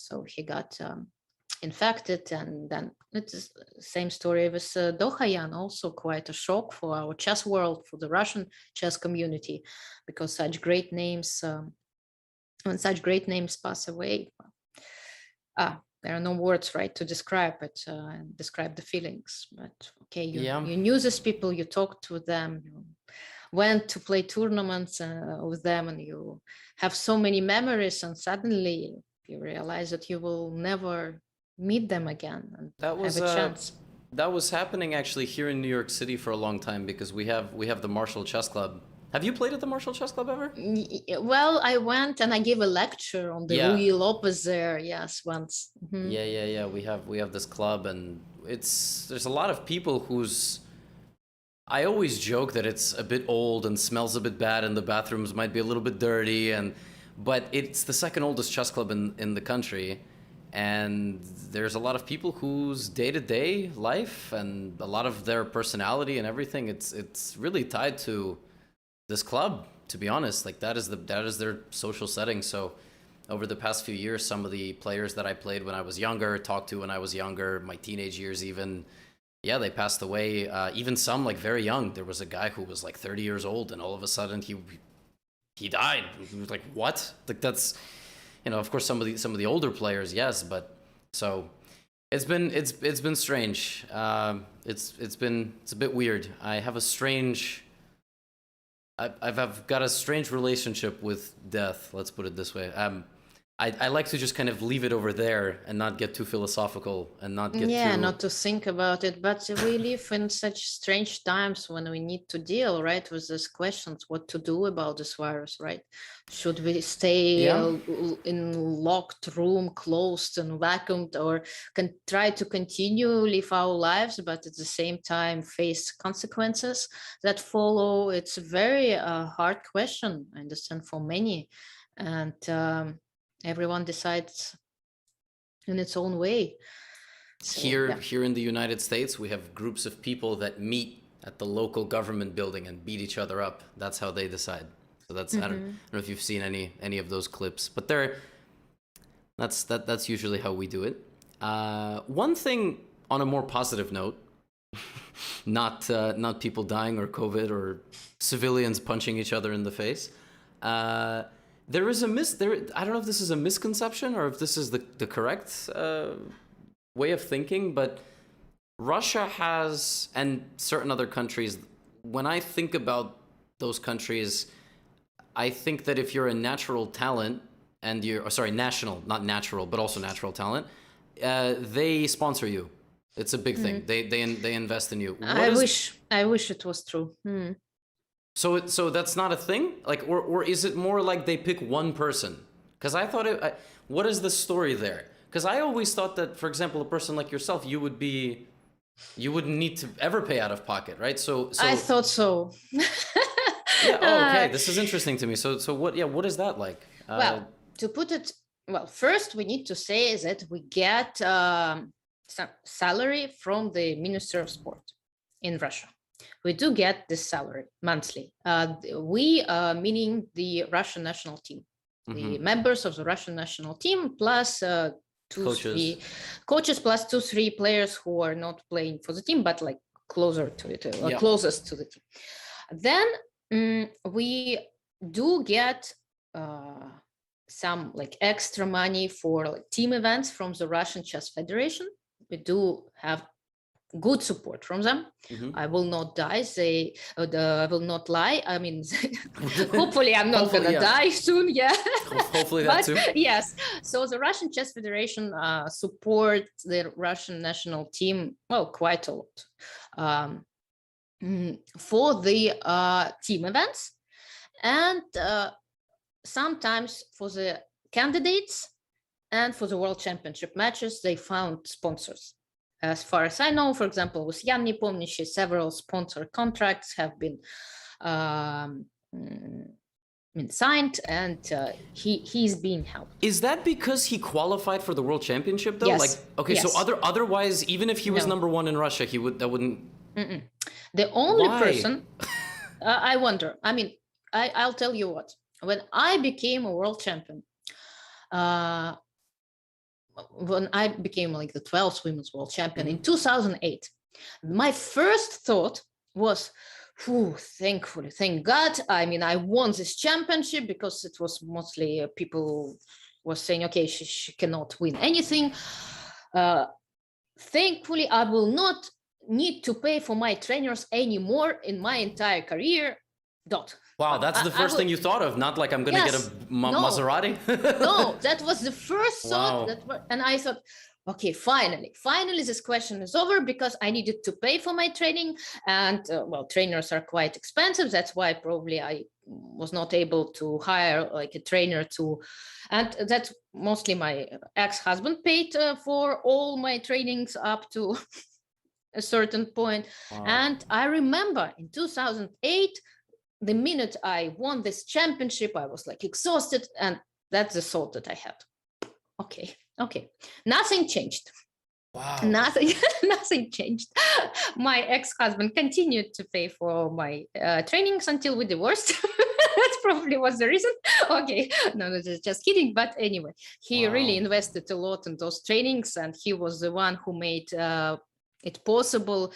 So he got infected, and then it's the same story with Dohayan, also quite a shock for our chess world, for the Russian chess community, because such great names, when such great names pass away, there are no words, right, to describe it, describe the feelings. But okay, you knew these people, you talked to them, you went to play tournaments with them, and you have so many memories, and suddenly you realize that you will never meet them again and have a chance. That was happening actually here in New York City for a long time, because we have the Marshall Chess Club Have you played at the Marshall Chess Club ever? Well, I went and I gave a lecture on the Louis Lopez there. Yes, once. Mm-hmm. Yeah. We have this club, and there's a lot of people whose. I always joke that it's a bit old and smells a bit bad, and the bathrooms might be a little bit dirty, but it's the second oldest chess club in the country, and there's a lot of people whose day-to-day life and a lot of their personality and everything, it's really tied to this club, to be honest. Like that is their social setting. So over the past few years, some of the players that I played when I was younger, talked to when I was younger, my teenage years even, they passed away. Even some like very young. There was a guy who was like 30 years old, and all of a sudden he died. He was like, what? Like that's, of course some of the older players, yes, but so it's been strange. It's a bit weird. I have a strange. I've got a strange relationship with death. Let's put it this way. I like to just kind of leave it over there and not get too philosophical and not get not to think about it. But we live in such strange times when we need to deal, right, with these questions, what to do about this virus, right? Should we stay in locked room, closed and vacuumed, or can try to continue live our lives, but at the same time face consequences that follow? It's a very hard question, I understand, for many. And everyone decides in its own way. So, here in the United States, we have groups of people that meet at the local government building and beat each other up. That's how they decide. So that's I don't know if you've seen any of those clips, but that's usually how we do it. One thing on a more positive note, not people dying or COVID or civilians punching each other in the face. There is I don't know if this is a misconception or if this is the correct way of thinking, but Russia has, and certain other countries, when I think about those countries, I think that if you're a natural talent and national, not natural, but also natural talent, they sponsor you. It's a big thing. They invest in you. I wish it was true. So that's not a thing? Like, or is it more like they pick one person? Because I thought what is the story there? Because I always thought that, for example, a person like yourself, you wouldn't need to ever pay out of pocket, right? So I thought so. Okay. This is interesting to me. So what is that like? Well, to put it, first we need to say that we get some salary from the Minister of Sport in Russia. We do get this salary monthly. We, meaning the Russian national team, the members of the Russian national team, plus coaches plus 2-3 players who are not playing for the team, but like closer to it, closest to the team. Then we do get some like extra money for like team events from the Russian Chess Federation. We do have good support from them. I will not die. I will not lie. I mean, hopefully I'm not gonna die soon. Yeah. Hopefully that too. Yes. So the Russian Chess Federation supports the Russian national team quite a lot for the team events, and sometimes for the candidates and for the World Championship matches. They found sponsors. As far as I know, for example, with Yan Nepomniachtchi, several sponsor contracts have been signed, and he's being helped. Is that because he qualified for the World Championship, though? Yes. So otherwise, even if he was number one in Russia, that wouldn't. The only person, I wonder. I mean, I'll tell you what. When I became a world champion, when I became like the 12th women's world champion in 2008, my first thought was, thankfully, thank God. I mean, I won this championship, because it was mostly people were saying, okay, she cannot win anything. Thankfully, I will not need to pay for my trainers anymore in my entire career. Wow, that's the first thing you thought of, not like I'm going to get a Maserati? No, that was the first thought. Wow. And I thought, okay, finally this question is over, because I needed to pay for my training, and well, trainers are quite expensive. That's why probably I was not able to hire like a trainer to, and that's mostly my ex-husband paid for all my trainings up to a certain point. Wow. And I remember in 2008, the minute I won this championship, I was like exhausted, and that's the thought that I had. Okay, nothing changed. Wow. Nothing changed. My ex-husband continued to pay for my trainings until we divorced. That probably was the reason. Okay, no, just kidding. But anyway, he really invested a lot in those trainings, and he was the one who made it possible,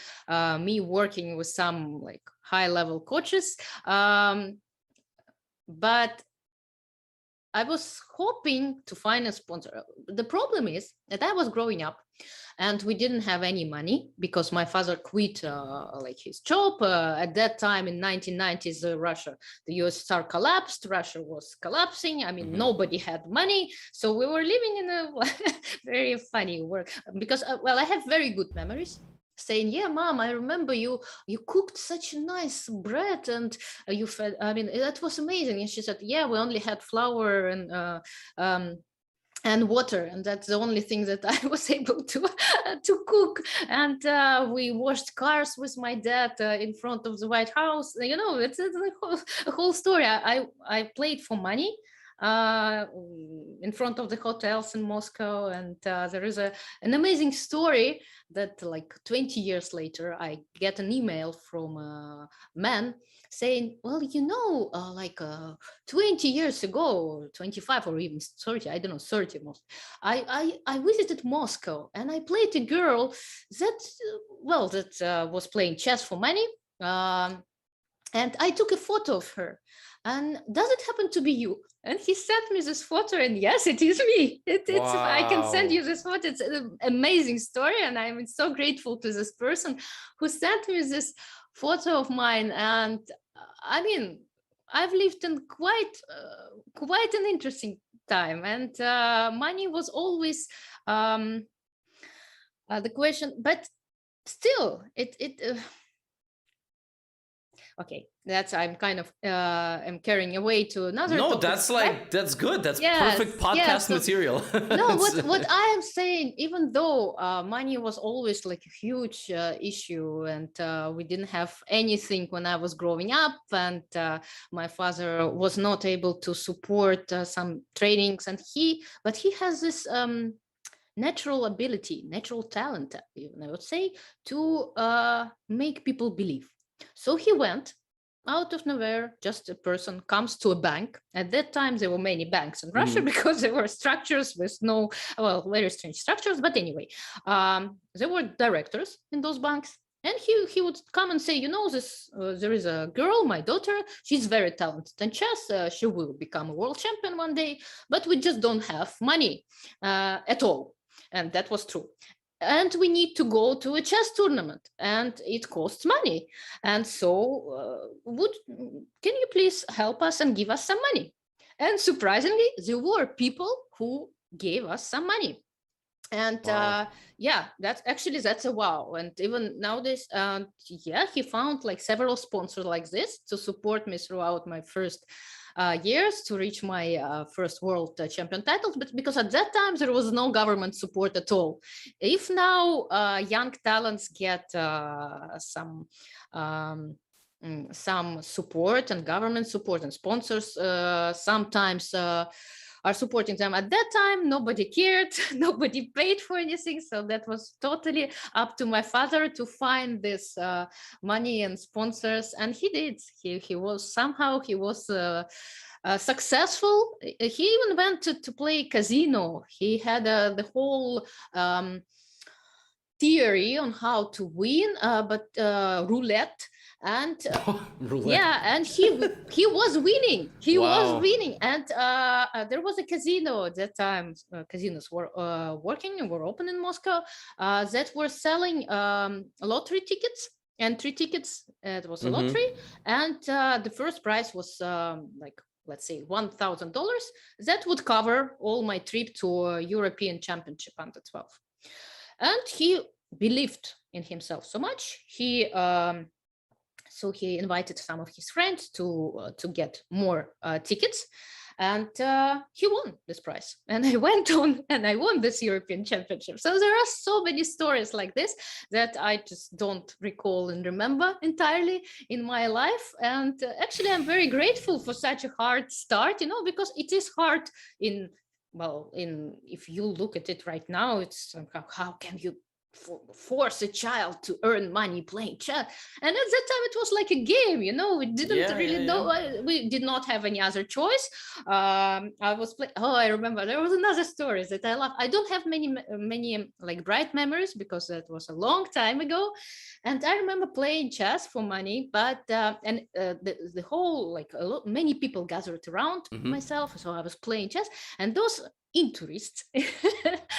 me working with some like high-level coaches. But I was hoping to find a sponsor. The problem is that I was growing up and we didn't have any money because my father quit like his job. At that time in 1990s, Russia, the USSR collapsed, Russia was collapsing. I mean, nobody had money. So we were living in a very funny world because, well, I have very good memories. Saying, yeah, mom, I remember you cooked such a nice bread and you fed, I mean, that was amazing. And she said, yeah, we only had flour and water, and that's the only thing that I was able to cook. And we washed cars with my dad in front of the White House. You know, it's a whole story. I played for money in front of the hotels in Moscow, and there is an amazing story that like 20 years later I get an email from a man saying, well, you know, 20 years ago, 25 or even 30, I don't know, 30 most, I visited Moscow and I played a girl that was playing chess for money, and I took a photo of her. And does it happen to be you? And he sent me this photo, and yes, it is me. I can send you this photo. It's an amazing story, and I'm so grateful to this person who sent me this photo of mine. And I mean, I've lived in quite an interesting time, and money was always the question, but still, okay, that's I'm kind of I'm carrying away to another. No, topic. that's good. That's perfect podcast material. No, what I am saying, even though money was always like a huge issue, and we didn't have anything when I was growing up, and my father was not able to support some trainings, and he has this natural ability, natural talent, even I would say, to make people believe. So he went out of nowhere, just a person comes to a bank. At that time, there were many banks in Russia because there were structures with very strange structures. But anyway, there were directors in those banks. And he would come and say, you know, there is a girl, my daughter, she's very talented in chess. She will become a world champion one day, but we just don't have money at all. And that was true. And we need to go to a chess tournament, and it costs money. And so can you please help us and give us some money? And surprisingly, there were people who gave us some money. And that's a wow. And even nowadays, he found like several sponsors like this to support me throughout my first years to reach my first world champion titles. But because at that time there was no government support at all. If now young talents get some support and government support and sponsors sometimes are supporting them. At that time, nobody cared, nobody paid for anything. So that was totally up to my father to find this money and sponsors. And he did. He was successful. He even went to play casino. He had the whole theory on how to win, but roulette. And and he was winning. He was winning. And there was a casino at that time. Casinos were were open in Moscow that were selling lottery tickets. And 3 tickets, it was a lottery. And the first prize was let's say $1,000. That would cover all my trip to European Championship under 12. And he believed in himself so much. So he invited some of his friends to get more tickets, and he won this prize. And I went on and I won this European Championship. So there are so many stories like this that I just don't recall and remember entirely in my life. And actually, I'm very grateful for such a hard start, because it is hard if you look at it right now, it's how can you force a child to earn money playing chess? And at that time it was like a game, we didn't really know. We did not have any other choice. I was playing. I remember there was another story that I love. I don't have many like bright memories because that was a long time ago. And I remember playing chess for money, but the whole many people gathered around myself, so I was playing chess, and those tourists,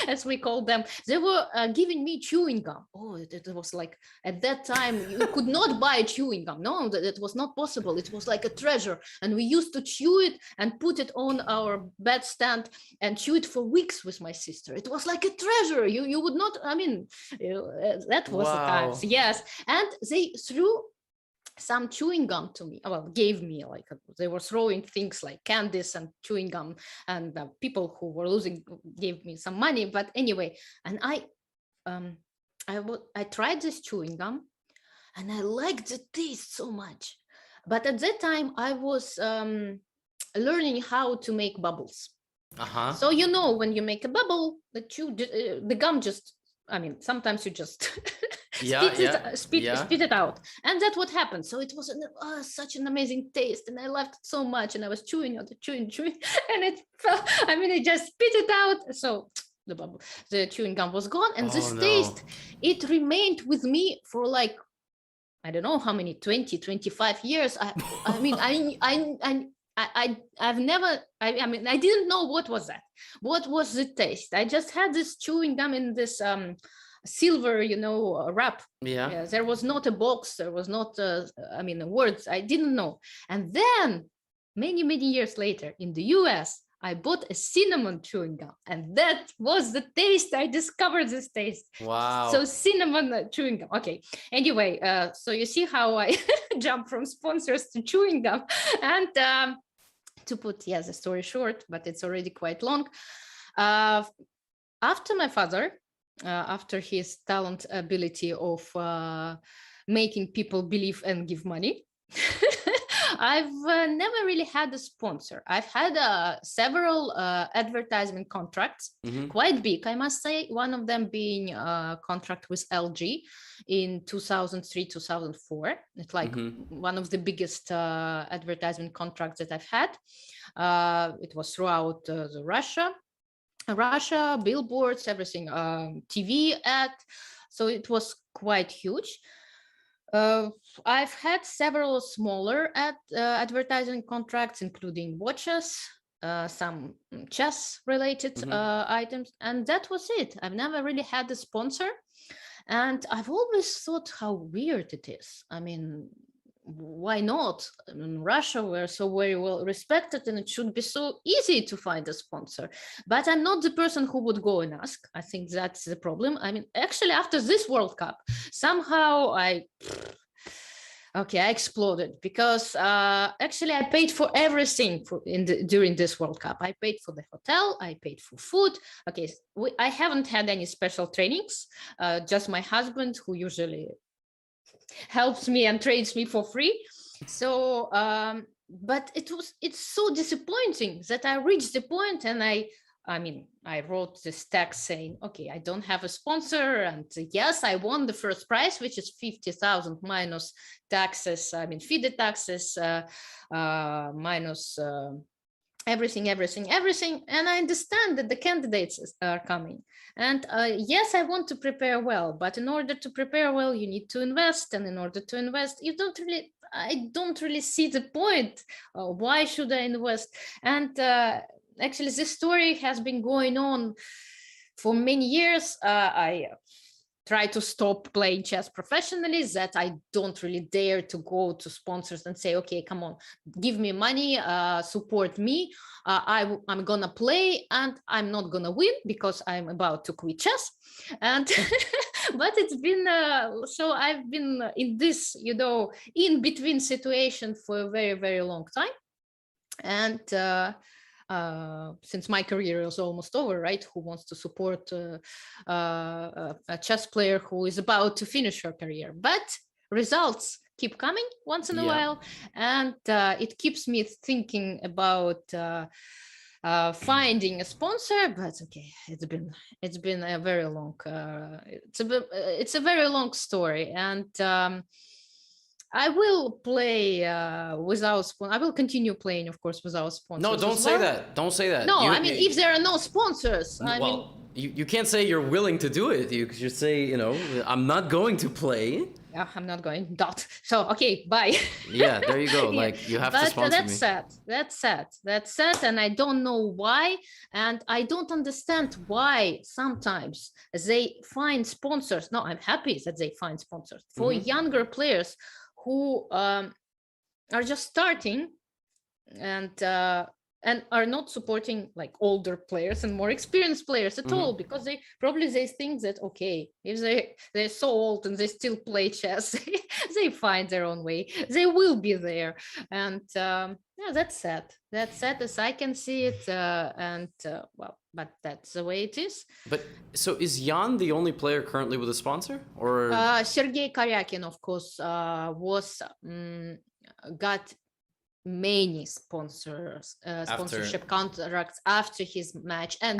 as we call them, they were giving me chewing gum. It was like, at that time you could not buy chewing gum. No, that was not possible. It was like a treasure, and we used to chew it and put it on our bedstand and chew it for weeks with my sister. It was like a treasure. You would not, that was the times. Yes. And they threw some chewing gum to me. Gave me, they were throwing things like candies and chewing gum, and people who were losing gave me some money. But anyway, and I tried this chewing gum, and I liked the taste so much. But at that time, I was learning how to make bubbles. So when you make a bubble, the gum just, sometimes you just spit it out, and that's what happened. So it was such an amazing taste, and I loved it so much, and I was chewing, and it fell. I just spit it out. So the chewing gum was gone, and this taste, it remained with me for I don't know how many, 20, 25 years. I didn't know what was that. What was the taste? I just had this chewing gum in this silver, wrap. Yeah. There was not a box. There was not, words. I didn't know. And then many, many years later in the US, I bought a cinnamon chewing gum, and that was the taste. I discovered this taste. Wow. So cinnamon chewing gum. Okay. Anyway, so you see how I jump from sponsors to chewing gum. And to put, the story short, but it's already quite long. After my father, after his talent ability of making people believe and give money, I've never really had a sponsor. I've had several advertisement contracts, quite big, I must say. One of them being a contract with LG in 2003, 2004. It's like one of the biggest advertisement contracts that I've had. It was throughout Russia, billboards, everything, TV ad. So it was quite huge. I've had several smaller advertising contracts, including watches, some chess related items, and that was it. I've never really had a sponsor, and I've always thought how weird it is. Why not? In Russia, we're so very well respected, and it should be so easy to find a sponsor. But I'm not the person who would go and ask. I think that's the problem. Actually, after this World Cup, somehow I exploded, because actually I paid for everything during this World Cup. I paid for the hotel, I paid for food. Okay, I haven't had any special trainings, just my husband, who usually helps me and trains me for free. So but it's so disappointing that I reached the point, and I wrote this text saying, okay, I don't have a sponsor, and yes, I won the first prize, which is 50,000 minus taxes, FIDE taxes, minus everything. And I understand that the candidates are coming. And yes, I want to prepare well, but in order to prepare well, you need to invest. And in order to invest, I don't really see the point. Why should I invest? And actually, this story has been going on for many years. I try to stop playing chess professionally, that I don't really dare to go to sponsors and say, okay, come on, give me money, support me. I'm gonna play and I'm not gonna win because I'm about to quit chess. And but it's been so I've been in this, in between situation for a very, very long time. And since my career is almost over, right? Who wants to support a chess player who is about to finish her career? But results keep coming once in a while, and it keeps me thinking about finding a sponsor. But okay, it's been a very long it's a very long story, and I will play without I will continue playing, of course, without sponsors. No, don't say that. Don't say that. No, if there are no sponsors, you can't say you're willing to do it. You should say, I'm not going to play. Yeah, I'm not going. Dot. So okay, bye. Yeah, there you go. Like you have to sponsor me. That's sad, and I don't know why, and I don't understand why sometimes they find sponsors. No, I'm happy that they find sponsors for younger players who are just starting and are not supporting like older players and more experienced players at all, because they think that, okay, if they're so old and they still play chess, they find their own way, they will be there. And that's sad as I can see it, but that's the way it is. But so is Jan the only player currently with a sponsor, or Sergei Karyakin, of course, got many sponsorship contracts after his match and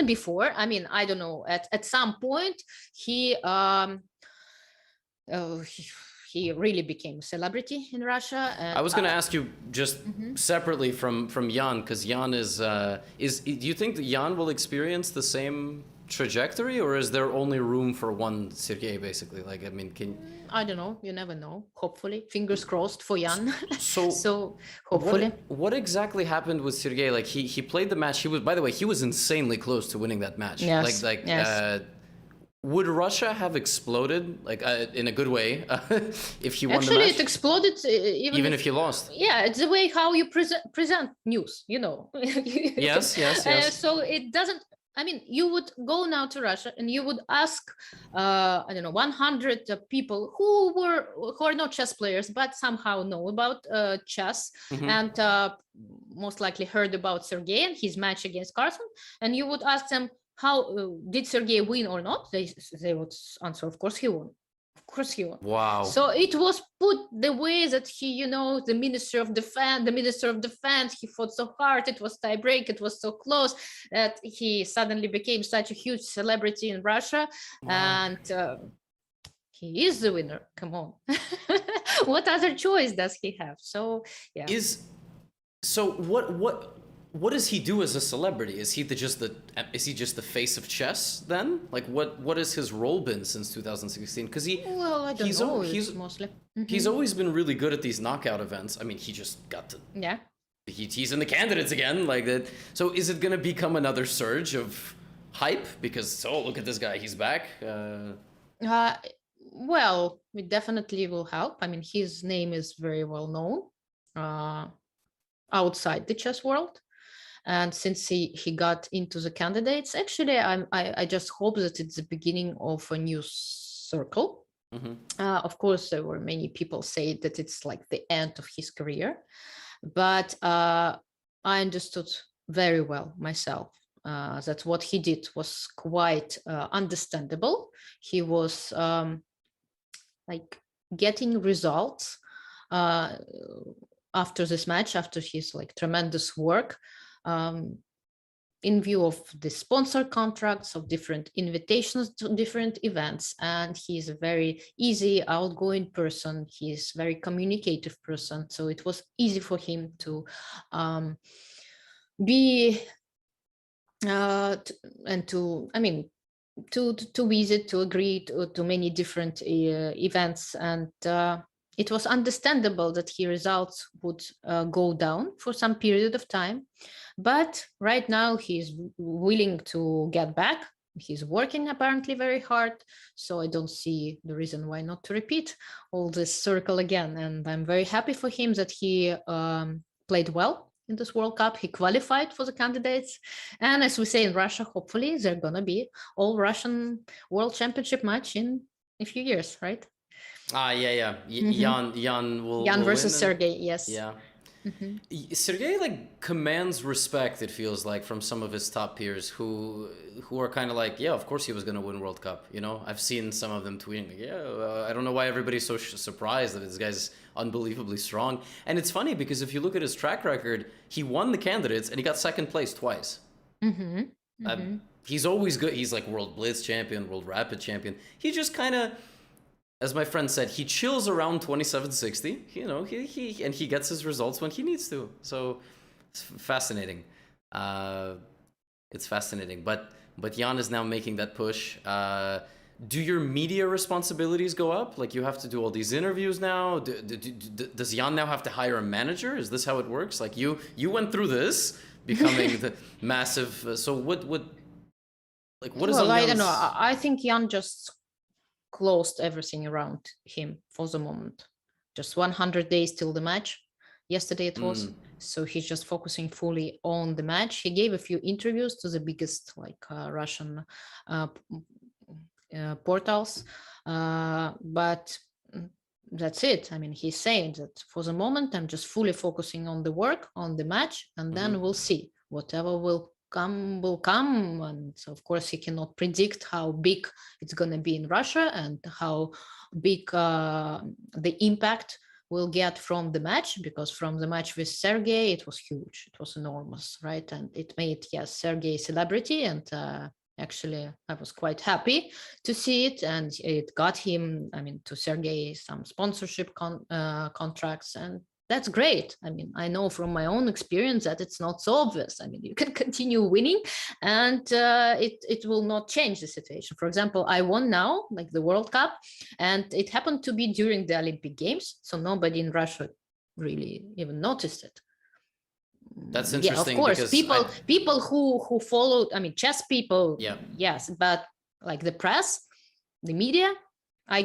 before. I mean, I don't know, at some point he really became a celebrity in Russia. And, I was going to ask you just separately from Jan, because Jan is do you think that Jan will experience the same trajectory, or is there only room for one Sergei, basically? Like, I mean, I don't know, you never know. Hopefully, fingers crossed for Jan. So hopefully. What exactly happened with Sergei? Like he played the match. He was insanely close to winning that match. Yes. Yes. Would Russia have exploded, like in a good way, if he won the match? Actually, it exploded even if he lost. Yeah, it's the way how you present news, Yes. So it doesn't. I mean, you would go now to Russia and you would ask, 100 people who are not chess players, but somehow know about chess and most likely heard about Sergei and his match against Carlsen. And you would ask them, how did Sergei win or not? They would answer, of course he won. Of course he won. Wow. So it was put the way that he, the Minister of Defense, he fought so hard, it was tie break, it was so close that he suddenly became such a huge celebrity in Russia. Wow. And he is the winner. Come on. What other choice does he have? So, yeah. What does he do as a celebrity? Is he just the face of chess then? Like what has his role been since 2016? Because I don't know. He's mostly he's always been really good at these knockout events. I mean, he just got to he's in the candidates again, like that. So is it gonna become another surge of hype? Because look at this guy, he's back. Well, it definitely will help. I mean, his name is very well known outside the chess world. And since he got into the candidates, actually, I just hope that it's the beginning of a new circle. Of course, there were many people say that it's like the end of his career, but I understood very well myself that what he did was quite understandable. He was like getting results after this match, after his like tremendous work. In view of the sponsor contracts, of different invitations to different events. And he's a very easy, outgoing person. He's a very communicative person. So it was easy for him to visit, to agree to many different events. And it was understandable that his results would go down for some period of time. But right now he's willing to get back he's working apparently very hard. So I don't see the reason why not to repeat all this circle again. And I'm very happy for him that he played well in this World Cup. He qualified for the candidates. And as we say in Russia, hopefully they're going to be all Russian World Championship match in a few years, right? Yeah. Jan will versus win. Sergey, yes. Yeah. Sergey like commands respect, it feels like, from some of his top peers who are kind of like, yeah, of course he was going to win World Cup. You know, I've seen some of them tweeting, I don't know why everybody's so surprised that this guy's unbelievably strong. And it's funny because if you look at his track record, he won the candidates and he got second place twice. He's always good. He's like World Blitz champion, World Rapid champion. He just kind of, as my friend said, he chills around 2760. You know, he gets his results when he needs to. So it's fascinating. It's fascinating. But Jan is now making that push. Do your media responsibilities go up? Like you have to do all these interviews now? Does Jan now have to hire a manager? Is this how it works? Like you went through this, becoming the massive. So what is well, on I Jan's... don't know. I think Jan just closed everything around him for the moment. Just 100 days till the match. Yesterday it was. So he's just focusing fully on the match. He gave a few interviews to the biggest Russian portals, but that's it. I mean, he's saying that for the moment I'm just fully focusing on the work, on the match, and then we'll see. Whatever will come. And so of course he cannot predict how big it's going to be in Russia and how big the impact will get from the match, because from the match with Sergey it was huge, it was enormous, right? And it made Sergey a celebrity, and actually I was quite happy to see it, and it got him, to Sergey, some sponsorship contracts, and that's great. I mean, I know from my own experience that it's not so obvious. I mean, you can continue winning and it will not change the situation. For example, I won now, like the World Cup, and it happened to be during the Olympic Games. So nobody in Russia really even noticed it. That's interesting. Yeah, of course, people who followed, chess people, yes, but like the press, the media, I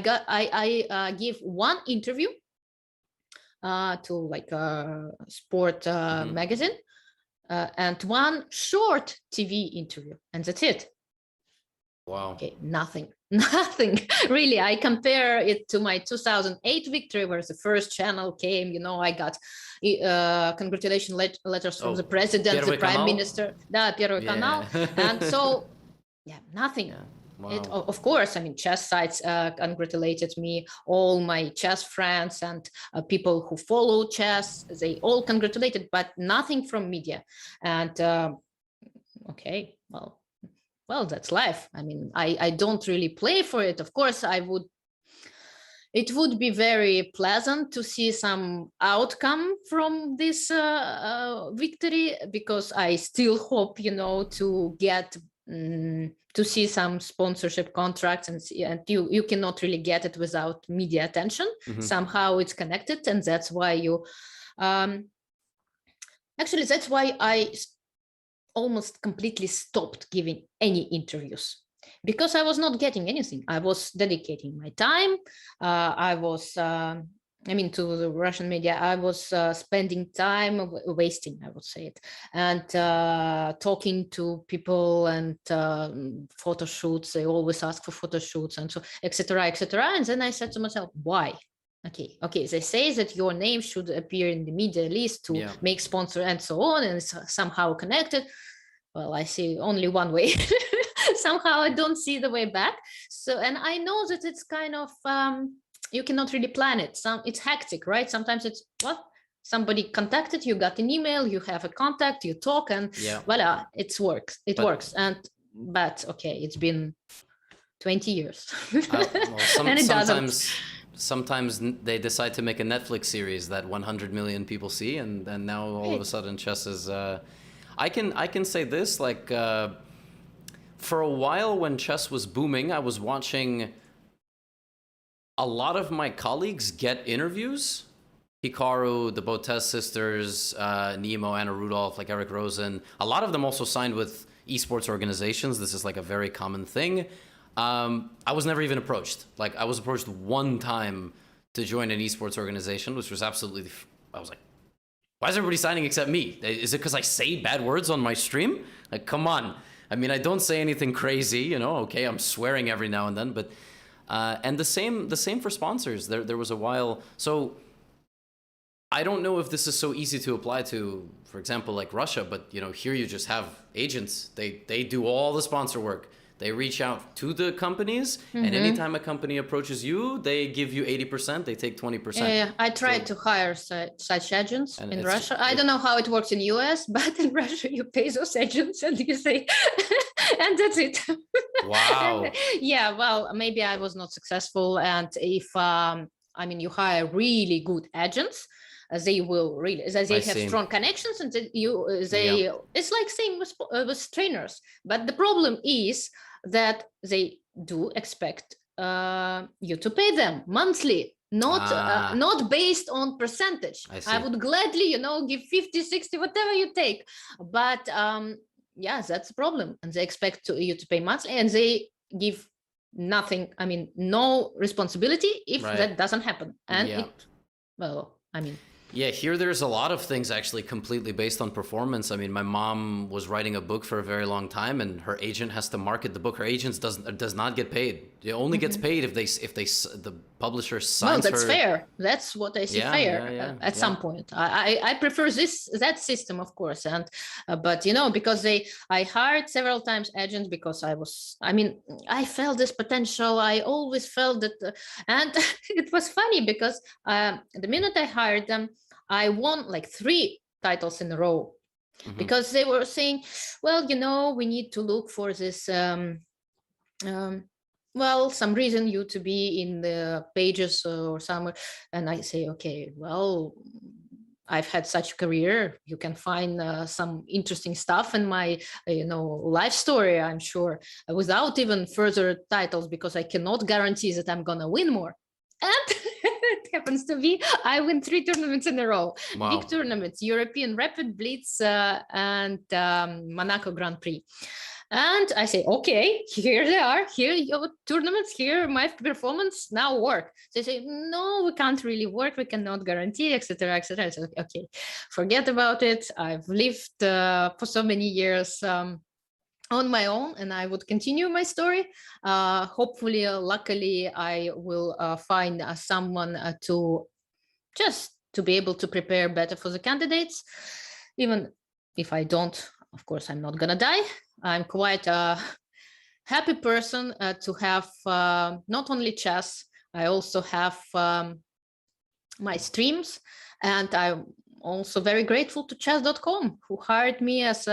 give one interview to like a sport magazine and one short TV interview, and that's it. Wow. Okay, nothing really. I compare it to my 2008 victory, where the first channel came, I got congratulation letters from the president, the prime minister, Первый канал, and so nothing. Yeah. Wow. Of course, chess sites congratulated me, all my chess friends and people who follow chess, they all congratulated, but nothing from media. And okay, well, that's life. I don't really play for it. Of course, it would be very pleasant to see some outcome from this victory, because I still hope, to get to see some sponsorship contracts, and you cannot really get it without media attention. Somehow it's connected, and that's why that's why I almost completely stopped giving any interviews, because I was not getting anything. I was dedicating my time. I was to the Russian media, I was spending time wasting, I would say it, and talking to people, and photo shoots. They always ask for photo shoots, and so etc. And then I said to myself, why? Okay. They say that your name should appear in the media list to make sponsor and so on, and it's somehow connected. Well, I see only one way. Somehow I don't see the way back. So, and I know that it's kind of you cannot really plan it. It's hectic, right? Sometimes it's somebody contacted you, got an email, you have a contact, you talk, and voila, it works. Works. But okay, it's been 20 years. And it doesn't. Sometimes they decide to make a Netflix series that 100 million people see, and now all of a sudden chess is. I can say this, like for a while when chess was booming, I was watching a lot of my colleagues get interviews. Hikaru, the Botes sisters, Nemo, Anna Rudolph, like Eric Rosen. A lot of them also signed with esports organizations, this is like a very common thing. I was never even approached. Like, I was approached one time to join an esports organization, which was absolutely, I was like, why is everybody signing except me? Is it because I say bad words on my stream? Like, come on. I mean, I don't say anything crazy, you know. Okay, I'm swearing every now and then, but and the same for sponsors. There was a while. So I don't know if this is so easy to apply to, for example, like Russia, but you know, here you just have agents. They do all the sponsor work. They reach out to the companies, and anytime a company approaches you, they give you 80%, they take 20%. Yeah, I tried to hire such agents in Russia. I don't know how it works in US, but in Russia, you pay those agents and you say, and that's it. Wow. And, yeah, well, maybe I was not successful. And if, I mean, you hire really good agents, they will really, they have strong connections, and it's like same with trainers. But the problem is that they do expect you to pay them monthly, not based on percentage. I would gladly, you know, give 50, 60, whatever you take. But yeah, that's the problem. And they expect you to pay monthly, and they give nothing. I mean, no responsibility if that doesn't happen. And yeah, here there's a lot of things actually completely based on performance. I mean, my mom was writing a book for a very long time, and her agent has to market the book. Her agent does not get paid. It only gets paid if the publisher signs her. Well, that's fair. That's what I see fair at some point. I prefer that system, of course, and but you know, because I hired several times agents because I felt this potential. I always felt that, and it was funny because the minute I hired them, I won like 3 titles in a row because they were saying, well, you know, we need to look for this, some reason you to be in the pages or somewhere. And I say, okay, well, I've had such a career. You can find some interesting stuff in my, life story, I'm sure, without even further titles, because I cannot guarantee that I'm going to win more. And it happens to be, I win 3 tournaments in a row. Wow. Big tournaments, European Rapid Blitz and Monaco Grand Prix. And I say, okay, here they are, here your tournaments, here my performance, now work. They say, no, we can't really work, we cannot guarantee, etc., etc. I say, okay, forget about it. I've lived for so many years on my own, and I would continue my story. Hopefully, luckily, I will find someone to be able to prepare better for the candidates. Even if I don't, of course, I'm not gonna die. I'm quite a happy person to have not only chess, I also have my streams, and I'm also very grateful to chess.com, who hired me as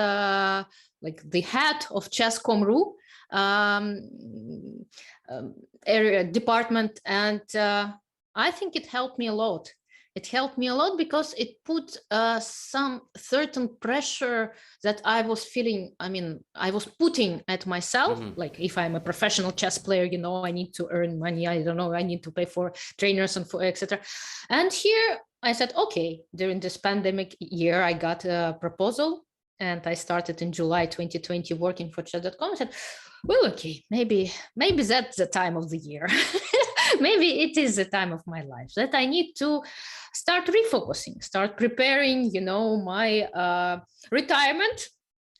like the head of chess.com.ru area department, and I think it helped me a lot. It helped me a lot because it put some certain pressure that I was feeling. I mean, I was putting at myself. Like, if I'm a professional chess player, you know, I need to earn money. I don't know, I need to pay for trainers and for etc. And here I said, okay, during this pandemic year, I got a proposal. And I started in July 2020 working for chess.com. I said, well, okay, maybe that's the time of the year. Maybe it is the time of my life that I need to start refocusing, start preparing, you know, my retirement.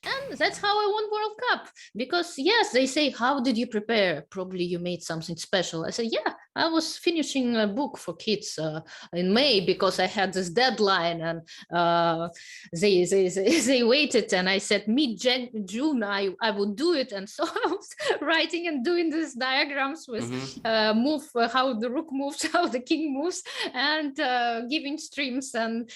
And that's how I won World Cup. Because yes, they say, how did you prepare? Probably you made something special. I said, yeah, I was finishing a book for kids in May because I had this deadline, and they waited, and I said mid-June I would do it. And so I was writing and doing these diagrams with how the rook moves, how the king moves, and giving streams and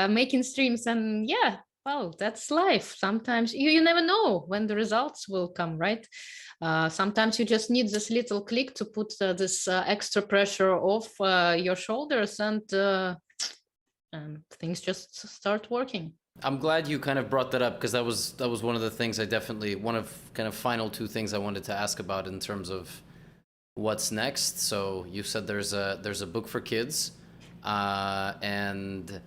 making streams. And yeah, well, that's life. Sometimes you never know when the results will come, right? Sometimes you just need this little click to put this extra pressure off your shoulders, and things just start working. I'm glad you kind of brought that up, because that was one of the things one of kind of final 2 things I wanted to ask about in terms of what's next. So you said there's a book for kids, and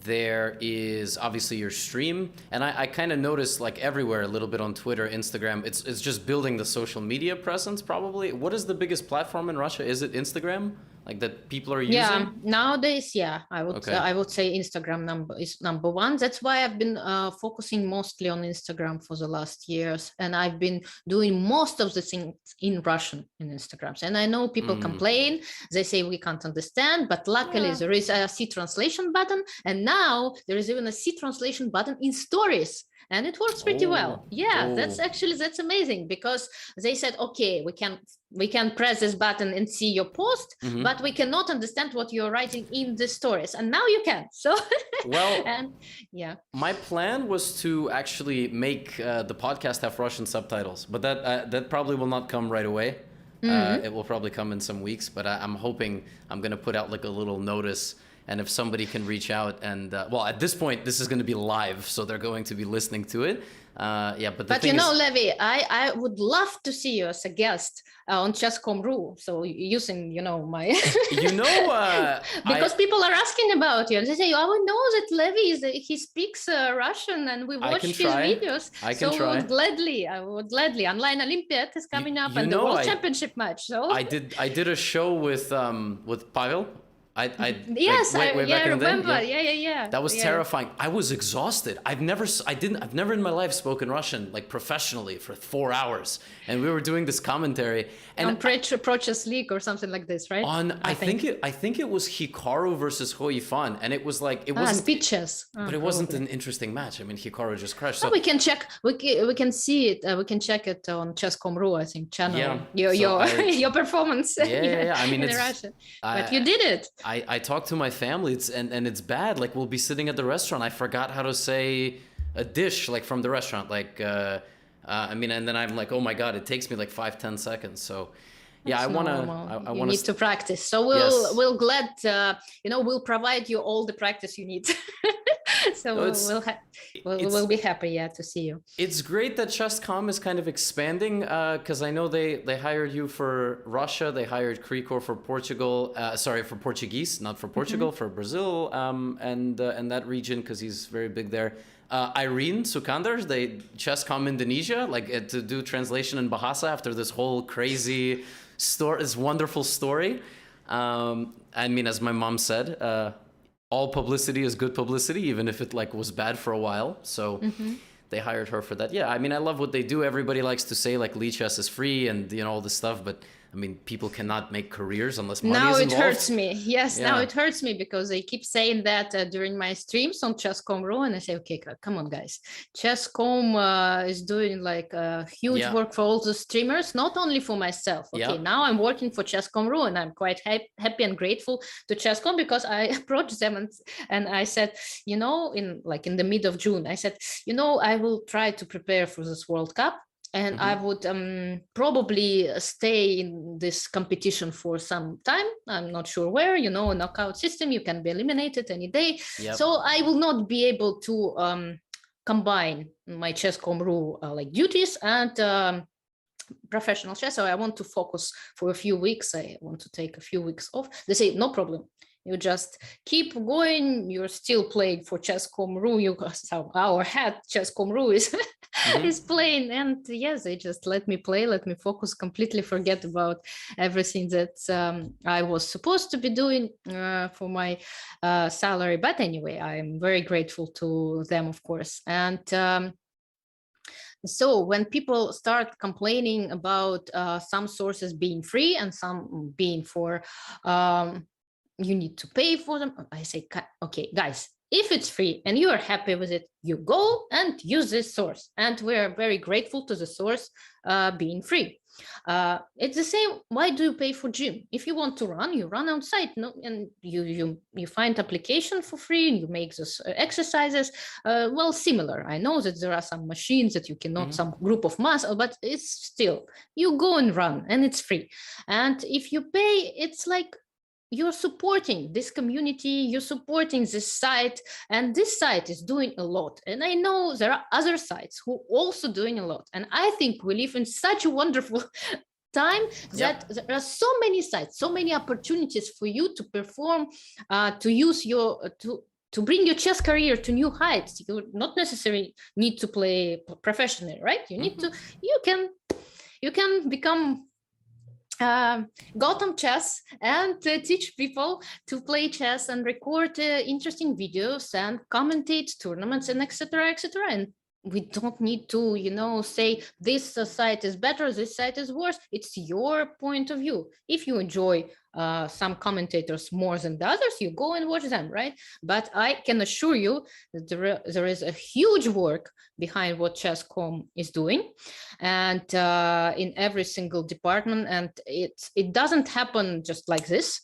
There is obviously your stream, and I kind of noticed like everywhere, a little bit on Twitter, Instagram. It's just building the social media presence. Probably. What is the biggest platform in Russia? Is it Instagram? Like that people are using? Nowadays, Okay. I would say Instagram is number one. That's why I've been focusing mostly on Instagram for the last years, and I've been doing most of the things in Russian in Instagram. And I know people complain, they say we can't understand, but luckily there is a C translation button, and now there is even a C translation button in stories. And it works pretty well. Yeah, that's amazing, because they said, okay, we can press this button and see your post, but we cannot understand what you're writing in the stories. And now you can. So well, and yeah. My plan was to actually make the podcast have Russian subtitles, but that probably will not come right away. It will probably come in some weeks, but I'm hoping I'm going to put out like a little notice. And if somebody can reach out and, well, at this point, this is going to be live, so they're going to be listening to it. But you know, Levy, I would love to see you as a guest on Chess.com.ru. So using, my... because people are asking about you. And they say, oh, I know that Levy, he speaks Russian and we watch his videos. I can try. I would gladly. Online Olympiad is coming up and the World Championship match. So I did a show with Pavel. I remember. That was terrifying. I was exhausted. I've never in my life spoken Russian like professionally for 4 hours, and we were doing this commentary and on Pro Chess League or something like this, right? I think it was Hikaru versus Hoifan, and it was like it wasn't speed chess, but it wasn't an interesting match. I mean, Hikaru just crushed. So we can check. We can see it. We can check it on Chess.com.ru, I think, channel. Yeah. Your performance. Yeah. I mean, in Russia, but you did it. I talked to my family, and it's bad. Like we'll be sitting at the restaurant. I forgot how to say a dish like from the restaurant. Like and then I'm like, oh my god, it takes me like 5-10 seconds. So yeah, I want to. You need to practice. So we'll provide you all the practice you need. So we'll be happy to see you. It's great that Chess.com is kind of expanding, because I know they hired you for Russia, they hired Krikor for Portugal, for Portuguese, not for Portugal, for Brazil, and that region, because he's very big there. Irene Sukandar, Chess.com Indonesia, like to do translation in Bahasa after this whole crazy story, this wonderful story. I mean, as my mom said, all publicity is good publicity, even if it like was bad for a while. So they hired her for that. Yeah, I mean, I love what they do. Everybody likes to say like Lichess is free and all this stuff, but I mean, people cannot make careers unless money is involved. Now it hurts me. Yes, now it hurts me because they keep saying that during my streams on Chess.com.ru, and I say, okay, come on, guys. Chess.com is doing like huge work for all the streamers, not only for myself. Okay, now I'm working for Chess.com.ru, and I'm quite happy and grateful to Chess.com because I approached them and I said, in the mid of June, I said, I will try to prepare for this World Cup. And I would probably stay in this competition for some time. I'm not sure where, a knockout system, you can be eliminated any day. Yep. So I will not be able to combine my Chess.com.ru duties and professional chess. So I want to focus for a few weeks. I want to take a few weeks off. They say, no problem. You just keep going. You're still playing for Chess.com.ru. Our head Chess.com.ru is is playing, and yes, they just let me play, let me focus, completely forget about everything that I was supposed to be doing for my salary. But anyway, I'm very grateful to them, of course. And so when people start complaining about some sources being free and some being for you need to pay for them, I say, okay, guys, if it's free and you are happy with it, you go and use this source. And we're very grateful to the source being free. It's the same. Why do you pay for gym? If you want to run, you run outside, and you find application for free and you make those exercises. Well, similar. I know that there are some machines that you cannot, some group of muscle, but it's still, you go and run and it's free. And if you pay, it's like, you're supporting this community, you're supporting this site, and this site is doing a lot. And I know there are other sites who are also doing a lot. And I think we live in such a wonderful time that there are so many sites, so many opportunities for you to perform, to use your, to bring your chess career to new heights. You not necessarily need to play professionally, right? You need to, you can become GothamChess and teach people to play chess and record interesting videos and commentate tournaments and etc. etc. And we don't need to, say this site is better, this site is worse. It's your point of view. If you enjoy some commentators more than the others, you go and watch them, right? But I can assure you that there is a huge work behind what Chess.com is doing, and in every single department. And it doesn't happen just like this.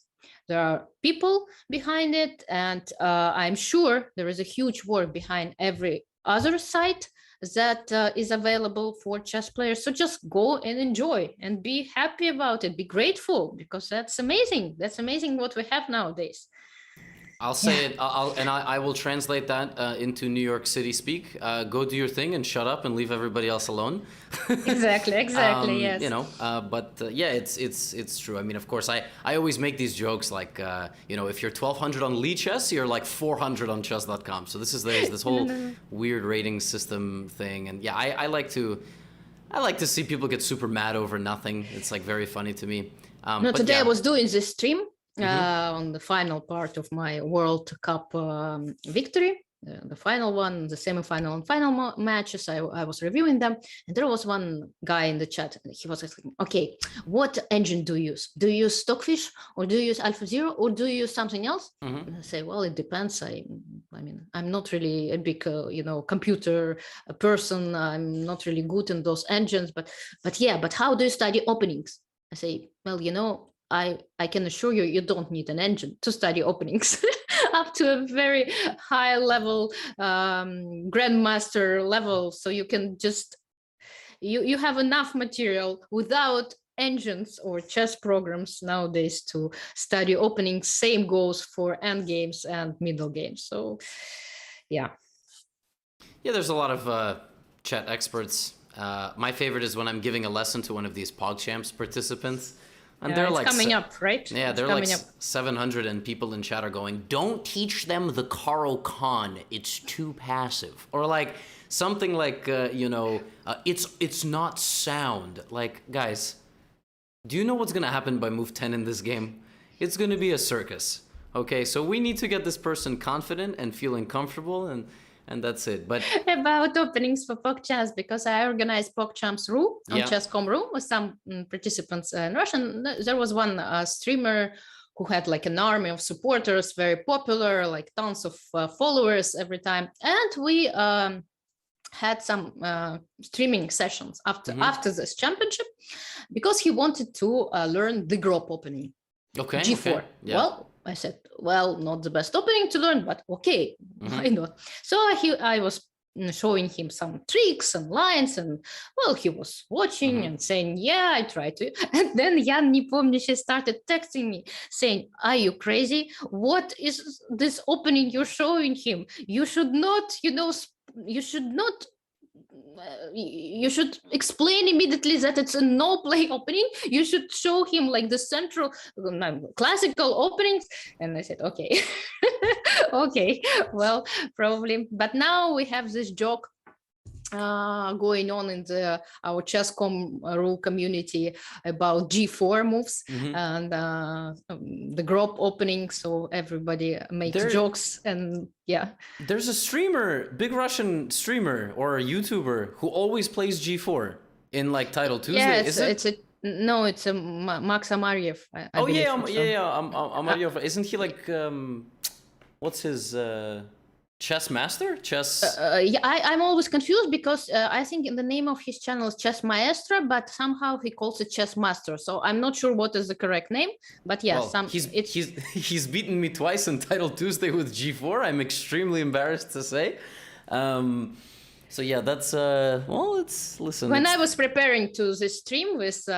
There are people behind it, and I'm sure there is a huge work behind every other site that is available for chess players. So just go and enjoy and be happy about it. Be grateful, because that's amazing. That's amazing what we have nowadays. I'll say it, I will translate that into New York City speak. Go do your thing and shut up and leave everybody else alone. Exactly, yes. It's true. I mean, of course, I always make these jokes like, if you're 1,200 on Lee Chess, you're like 400 on chess.com. So there's this whole weird rating system thing. And yeah, I like to see people get super mad over nothing. It's like very funny to me. Today I was doing this stream. On the final part of my World Cup victory, the final one, the semi-final and final matches, I was reviewing them, and there was one guy in the chat, and he was asking, okay, what engine do you use? Do you use Stockfish, or do you use AlphaZero, or do you use something else? And I say, well, it depends. I mean, I'm not really a big, computer person. I'm not really good in those engines, but how do you study openings? I say, well, I can assure you, you don't need an engine to study openings up to a very high level, grandmaster level. So you can just, you have enough material without engines or chess programs nowadays to study openings. Same goes for end games and middle games. So, yeah. Yeah, there's a lot of chat experts. My favorite is when I'm giving a lesson to one of these PogChamps participants. And they're like coming up, right? Yeah, they're like 700, and people in chat are going, "Don't teach them the Caro-Kann. It's too passive." Or like something like, it's not sound. Like, guys, do you know what's gonna happen by move 10 in this game? It's gonna be a circus. Okay, so we need to get this person confident and feeling comfortable, and that's it. But about openings for PogChamps, because I organized PogChamps Ru on Chess.com.ru with some participants in Russian. There was one streamer who had like an army of supporters, very popular, like tons of followers every time. And we had some streaming sessions after this championship, because he wanted to learn the Grop opening. Okay. G4. Okay. Yeah. Well, I said, well, not the best opening to learn, but okay, why not? So I was showing him some tricks and lines, and well, he was watching and saying, yeah, I tried to. And then Jan Nepomniachtchi started texting me saying, are you crazy? What is this opening you're showing him? You should not, you should explain immediately that it's a no play opening. You should show him like the central classical openings. And I said, okay, okay, well, probably. But now we have this joke going on in our Chess.com.ru community about G4 moves and the Grop opening. So everybody makes jokes, and yeah. There's a streamer, big Russian streamer or a YouTuber who always plays G4 in like Title Tuesday. Yeah, it's a Max Amaryev. Amaryev. Isn't he like what's his chess master? Chess. I'm always confused because I think in the name of his channel is Chess Maestro, but somehow he calls it Chess Master. So I'm not sure what is the correct name, but yeah, he's beaten me twice in Title Tuesday with G4. I'm extremely embarrassed to say. So yeah, that's listen. When I was preparing to this stream with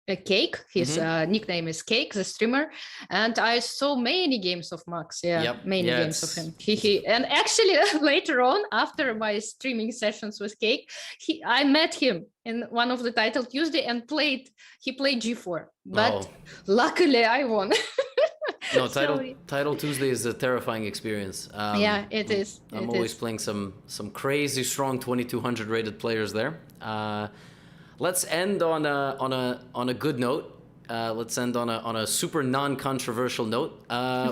a Cake, his nickname is Cake, the streamer, and I saw many games of Max. Games of him. He and actually later on, after my streaming sessions with Cake, I met him in one of the Title Tuesday and he played G4, but luckily I won. No, So Title Tuesday is a terrifying experience. yeah, it is. I'm It always is. playing some crazy strong 2200 rated players there. Let's end on a good note. Let's end on a super non-controversial note.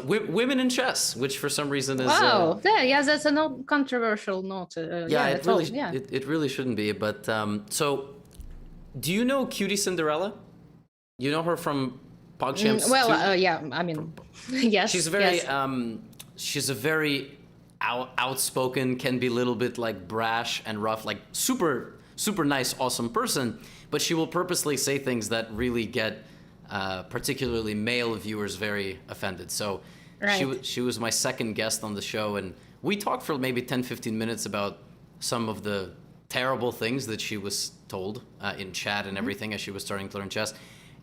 Women in chess, which for some reason is Wow. Yeah, that's a not controversial note. yeah, That's all. Yeah. it really shouldn't be. But so, do you know Cutie Cinderella? You know her from PogChamps Well, 2? yeah. I mean, yes. She's very yes. she's a very outspoken, can be a little bit like brash and rough, like super nice, awesome person, but she will purposely say things that really get particularly male viewers very offended. So Right. she was my second guest on the show, and we talked for maybe 10-15 minutes about some of the terrible things that she was told in chat and everything as she was starting to learn chess.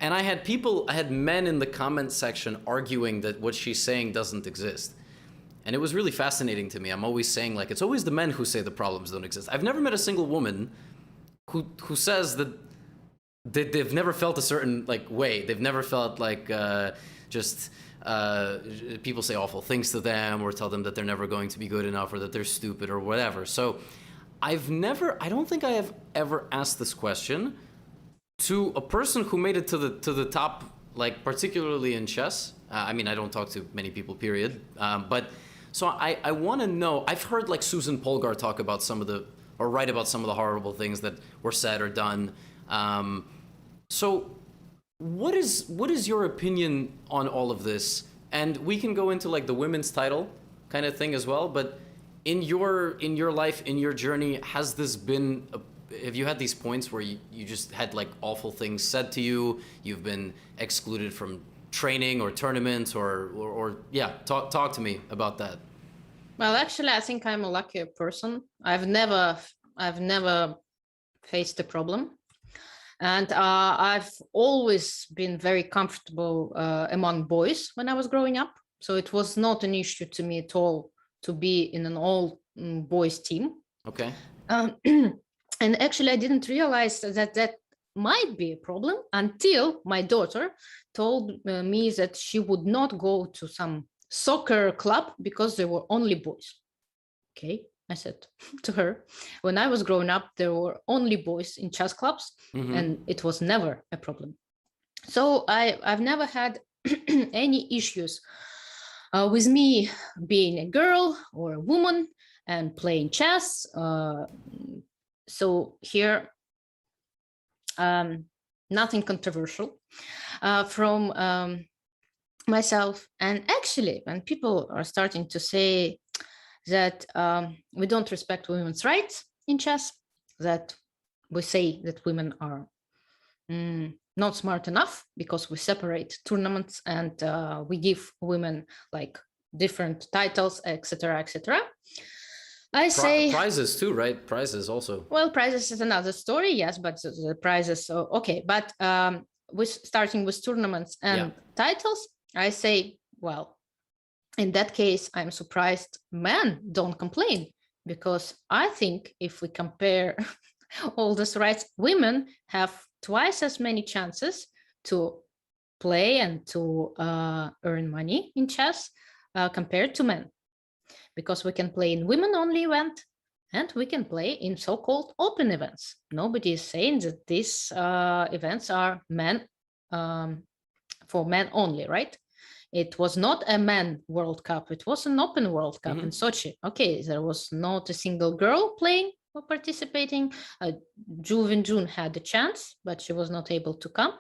And I had men in the comment section arguing that what she's saying doesn't exist. And it was really fascinating to me. I'm always saying, like, it's always the men who say the problems don't exist. I've never met a single woman who says that they've never felt a certain like way. They've never felt like just people say awful things to them or tell them that they're never going to be good enough or that they're stupid or whatever. So I don't think I have ever asked this question to a person who made it to the top, like particularly in chess. I mean, I don't talk to many people, period. But so I want to know. I've heard like Susan Polgar talk about or write about some of the horrible things that were said or done. So what is your opinion on all of this? And we can go into like the women's title kind of thing as well. But in your life, in your journey, has this been have you had these points where you just had like awful things said to you? You've been excluded from training or tournaments or yeah, talk to me about that. Well, actually, I think I'm a luckier person. I've never faced a problem, and I've always been very comfortable among boys when I was growing up. So it was not an issue to me at all to be in an all boys team. Okay. And actually, I didn't realize that might be a problem until my daughter told me that she would not go to some soccer club because there were only boys. Okay, I said to her, when I was growing up, there were only boys in chess clubs, and it was never a problem. So I've never had any issues with me being a girl or a woman and playing chess. So here, nothing controversial from myself. And actually, when people are starting to say that we don't respect women's rights in chess, that we say that women are not smart enough because we separate tournaments and we give women like different titles, etc., etc. I say prizes too, right? Prizes also. Well, prizes is another story, yes, but the prizes, okay. But with starting with tournaments and titles, I say, well, in that case, I'm surprised men don't complain, because I think if we compare all these rights, women have twice as many chances to play and to earn money in chess compared to men, because we can play in women-only event and we can play in so-called open events. Nobody is saying that these events are for men only, right? It was not a men World Cup. It was an open World Cup in Sochi. Okay, there was not a single girl playing or participating. Ju Jun had a chance, but she was not able to come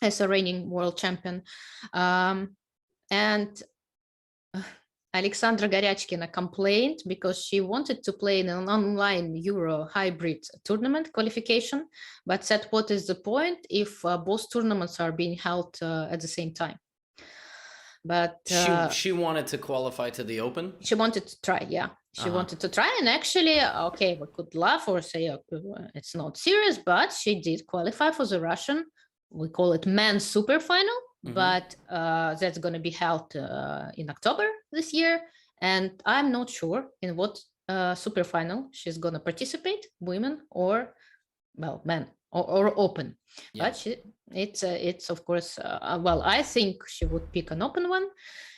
as a reigning world champion. And Alexandra Goryachkina complained because she wanted to play in an online Euro hybrid tournament qualification, but said, what is the point if both tournaments are being held at the same time? But she wanted to qualify to the Open? She wanted to try, yeah. She wanted to try, and actually, okay, we could laugh or say it's not serious, but she did qualify for the Russian, we call it men's super final. But that's going to be held in October this year. And I'm not sure in what super final she's going to participate, women or, well, men. or open. Yeah. But it's of course, well, I think she would pick an open one.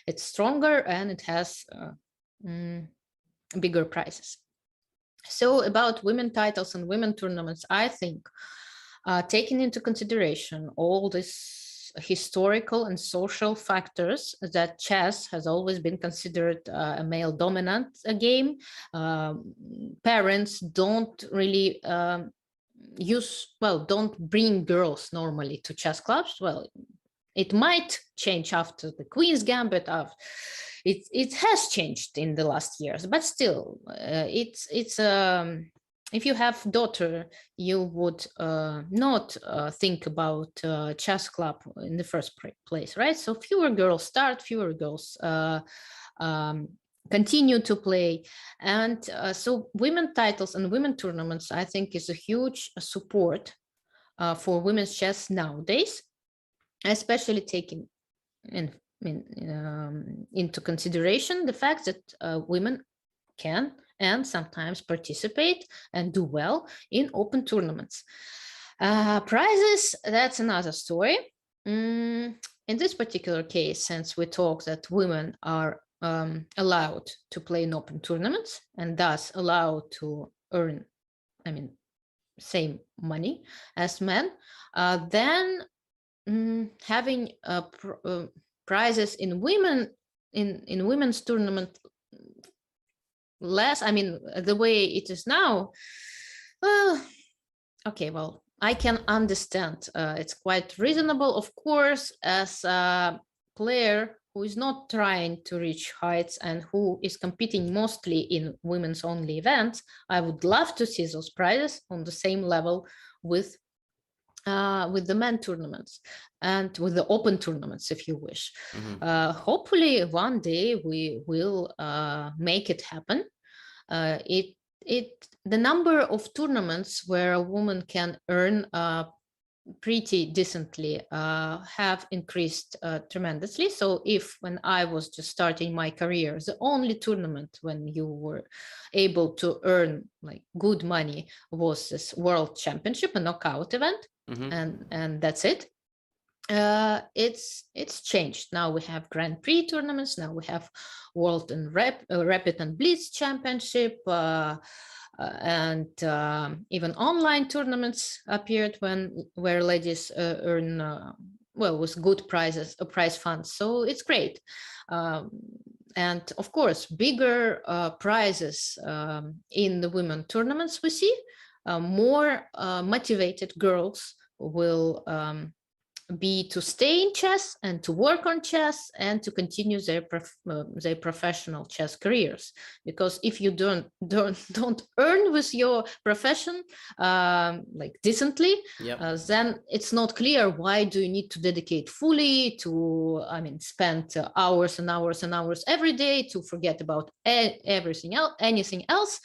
It's stronger and it has mm, bigger prizes. So about women titles and women tournaments, I think taking into consideration all these historical and social factors, that chess has always been considered a male dominant game. Parents don't really don't bring girls normally to chess clubs. Well, it might change after the Queen's Gambit. It has changed in the last years, but still, it's if you have daughter, you would not think about chess club in the first place, right? So fewer girls start, fewer girls um, continue to play, and so women titles and women tournaments, I think, is a huge support for women's chess nowadays, especially taking into consideration the fact that women can and sometimes participate and do well in open tournaments. Prizes, that's another story. In this particular case, since we talk that women are allowed to play in open tournaments and thus allowed to earn, same money as men, then having prizes in women's tournament less, the way it is now, well, okay, well, I can understand. It's quite reasonable, of course, as a player who is not trying to reach heights and who is competing mostly in women's only events. I would love to see those prizes on the same level with the men tournaments and with the open tournaments, if you wish. Hopefully one day we will make it happen. The number of tournaments where a woman can earn pretty decently have increased tremendously. So if when I was just starting my career, the only tournament when you were able to earn like good money was this World Championship, a knockout event, and that's it. It's changed. Now we have Grand Prix tournaments. Now we have World and Rapid and Blitz Championship, and even online tournaments appeared where ladies earn with good prizes, prize funds. So it's great, and of course bigger prizes in the women tournaments. We see more motivated girls will be to stay in chess and to work on chess and to continue their professional chess careers. Because if you don't earn with your profession like decently, then it's not clear why do you need to dedicate fully to spend hours and hours and hours every day to forget about anything else.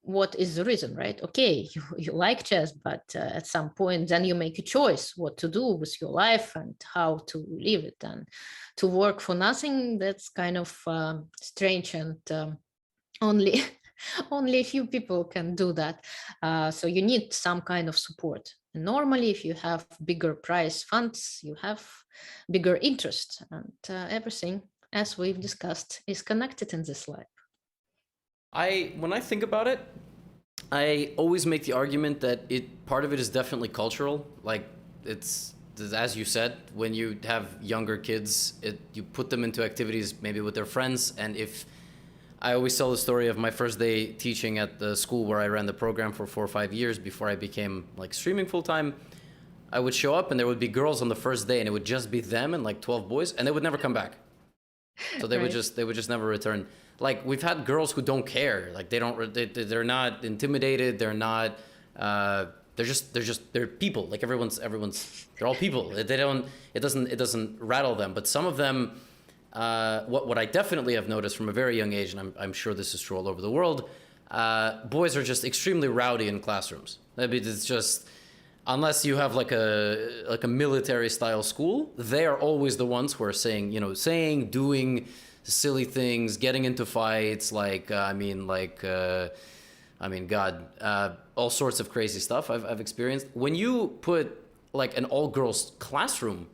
What is the reason, right? Okay, you like chess, but at some point then you make a choice what to do with your life and how to live it, and to work for nothing, that's kind of strange, and only a few people can do that. So you need some kind of support. And normally if you have bigger prize funds, you have bigger interest, and everything, as we've discussed, is connected in this life. When I think about it, I always make the argument that part of it is definitely cultural. Like, it's, as you said, when you have younger kids, you put them into activities maybe with their friends. And if I always tell the story of my first day teaching at the school where I ran the program for 4 or 5 years before I became like streaming full time, I would show up and there would be girls on the first day and it would just be them and like 12 boys, and they would never come back. So they would just never return. Like, we've had girls who don't care. Like, they're not intimidated. They're not, they're people. Like, they're all people. It doesn't rattle them. But some of them, what I definitely have noticed from a very young age, and I'm sure this is true all over the world, boys are just extremely rowdy in classrooms. I mean, it's just, unless you have like a military style school, they are always the ones who are doing silly things, getting into fights, I mean, God, all sorts of crazy stuff I've experienced. When you put like an all-girls classroom,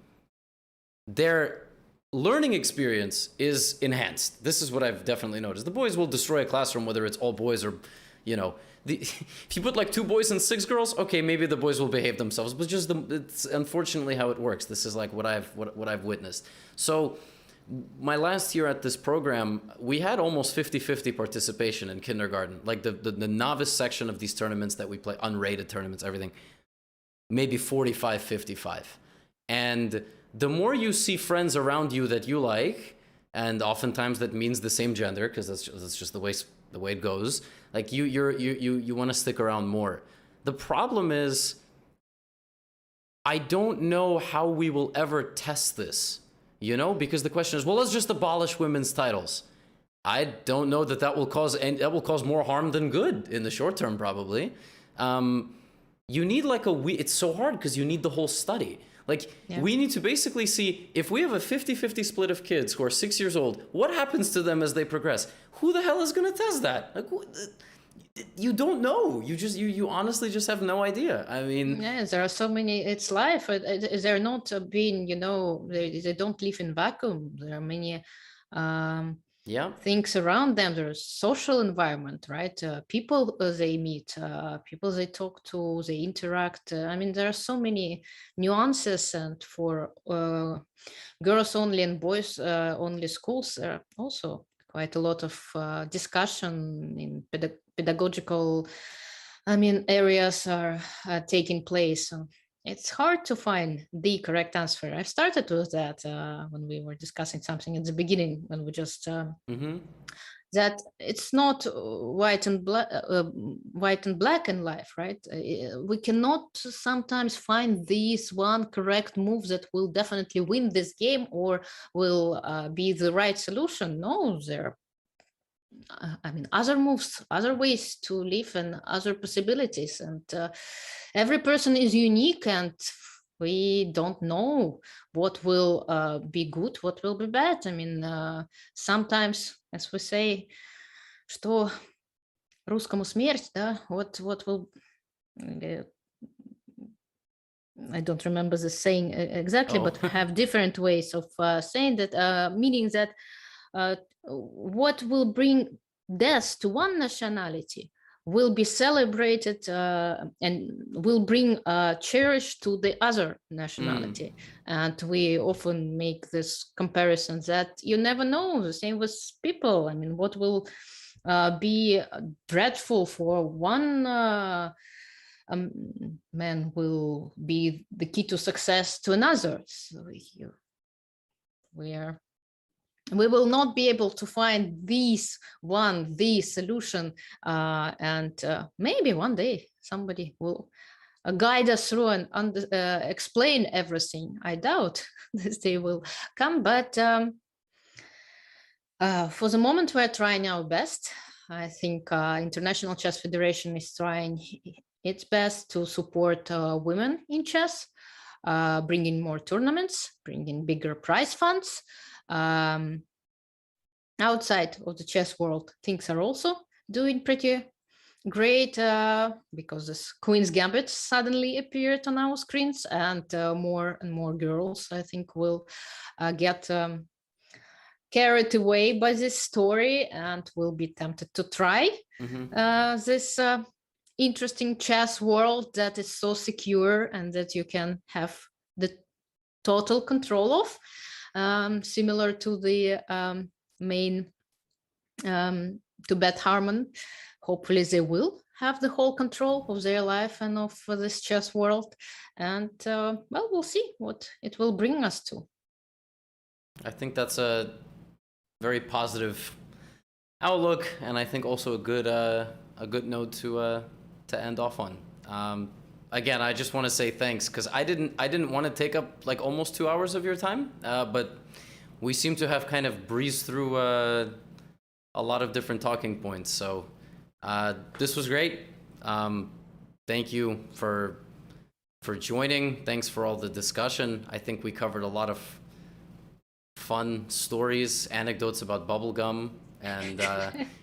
their learning experience is enhanced. This is what I've definitely noticed. The boys will destroy a classroom, whether it's all boys or, if you put like 2 boys and 6 girls, okay, maybe the boys will behave themselves, but it's unfortunately how it works. This is like what I've witnessed. So my last year at this program, we had almost 50-50 participation in kindergarten. Like the novice section of these tournaments that we play, unrated tournaments, everything, maybe 45-55. And the more you see friends around you that you like, and oftentimes that means the same gender, because that's just the way it goes. Like you want to stick around more. The problem is, I don't know how we will ever test this. Because the question is, well, let's just abolish women's titles. I don't know that will cause more harm than good in the short term, probably. You need it's so hard because you need the whole study. We need to basically see if we have a 50-50 split of kids who are 6 years old, what happens to them as they progress? Who the hell is going to test that? You don't know. You honestly just have no idea. I mean, there are so many. It's life. They're not being, they don't live in vacuum. There are many things around them. There's social environment, right? People they meet, people they talk to, they interact. I mean, there are so many nuances, and for girls only and boys only schools, there are also quite a lot of discussion in pedagogical, areas are taking place. So it's hard to find the correct answer. I started with that when we were discussing something at the beginning, when we just that it's not white and black in life, right? We cannot sometimes find this one correct move that will definitely win this game or will be the right solution. No, there other moves, other ways to live, and other possibilities. And every person is unique, and we don't know what will be good, what will be bad. Sometimes, as we say, что русскому смерть, да, what will... I don't remember the saying exactly, but we have different ways of saying that, meaning that what will bring death to one nationality will be celebrated and will bring cherish to the other nationality. And we often make this comparison that you never know. The same with people. What will be dreadful for one man will be the key to success to another. So we will not be able to find the solution, and maybe one day somebody will guide us through and explain everything. I doubt this day will come, but for the moment we're trying our best. I think International Chess Federation is trying its best to support women in chess, bringing more tournaments, bringing bigger prize funds. Outside of the chess world, things are also doing pretty great because this Queen's Gambit suddenly appeared on our screens, and more and more girls, I think, will get carried away by this story and will be tempted to try this interesting chess world that is so secure and that you can have the total control of, similar to the main to Beth Harmon. Hopefully they will have the whole control of their life and of this chess world, and we'll see what it will bring us to. I think that's a very positive outlook, and I think also a good note to end off on. Again, I just want to say thanks, because I didn't want to take up like almost 2 hours of your time, but we seem to have kind of breezed through a lot of different talking points. So this was great. Thank you for joining. Thanks for all the discussion. I think we covered a lot of fun stories, anecdotes about bubblegum, and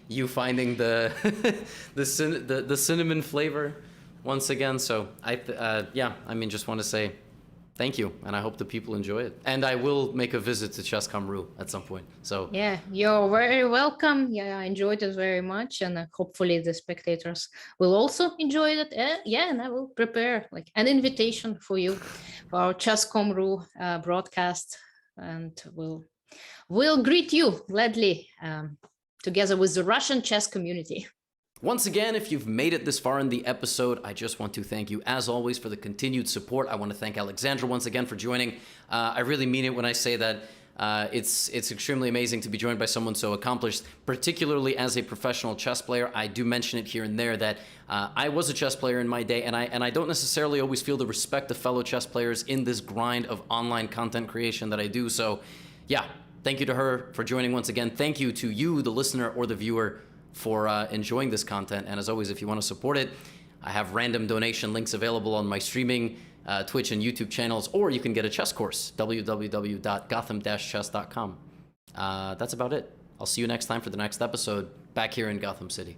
you finding the the cinnamon flavor once again. So just want to say thank you, and I hope the people enjoy it. And I will make a visit to Chess.com at some point. So yeah, you're very welcome. Yeah, I enjoyed it very much, and hopefully the spectators will also enjoy it. And I will prepare like an invitation for you for our Chess.com broadcast, and we'll greet you gladly together with the Russian chess community. Once again, if you've made it this far in the episode, I just want to thank you, as always, for the continued support. I want to thank Alexandra once again for joining. I really mean it when I say that it's extremely amazing to be joined by someone so accomplished, particularly as a professional chess player. I do mention it here and there that I was a chess player in my day, and I don't necessarily always feel the respect of fellow chess players in this grind of online content creation that I do. So, yeah, thank you to her for joining once again. Thank you to you, the listener or the viewer, for enjoying this content. And as always, if you want to support it, I have random donation links available on my streaming Twitch and YouTube channels, or you can get a chess course, www.gotham-chess.com. That's about it. I'll see you next time for the next episode back here in Gotham City.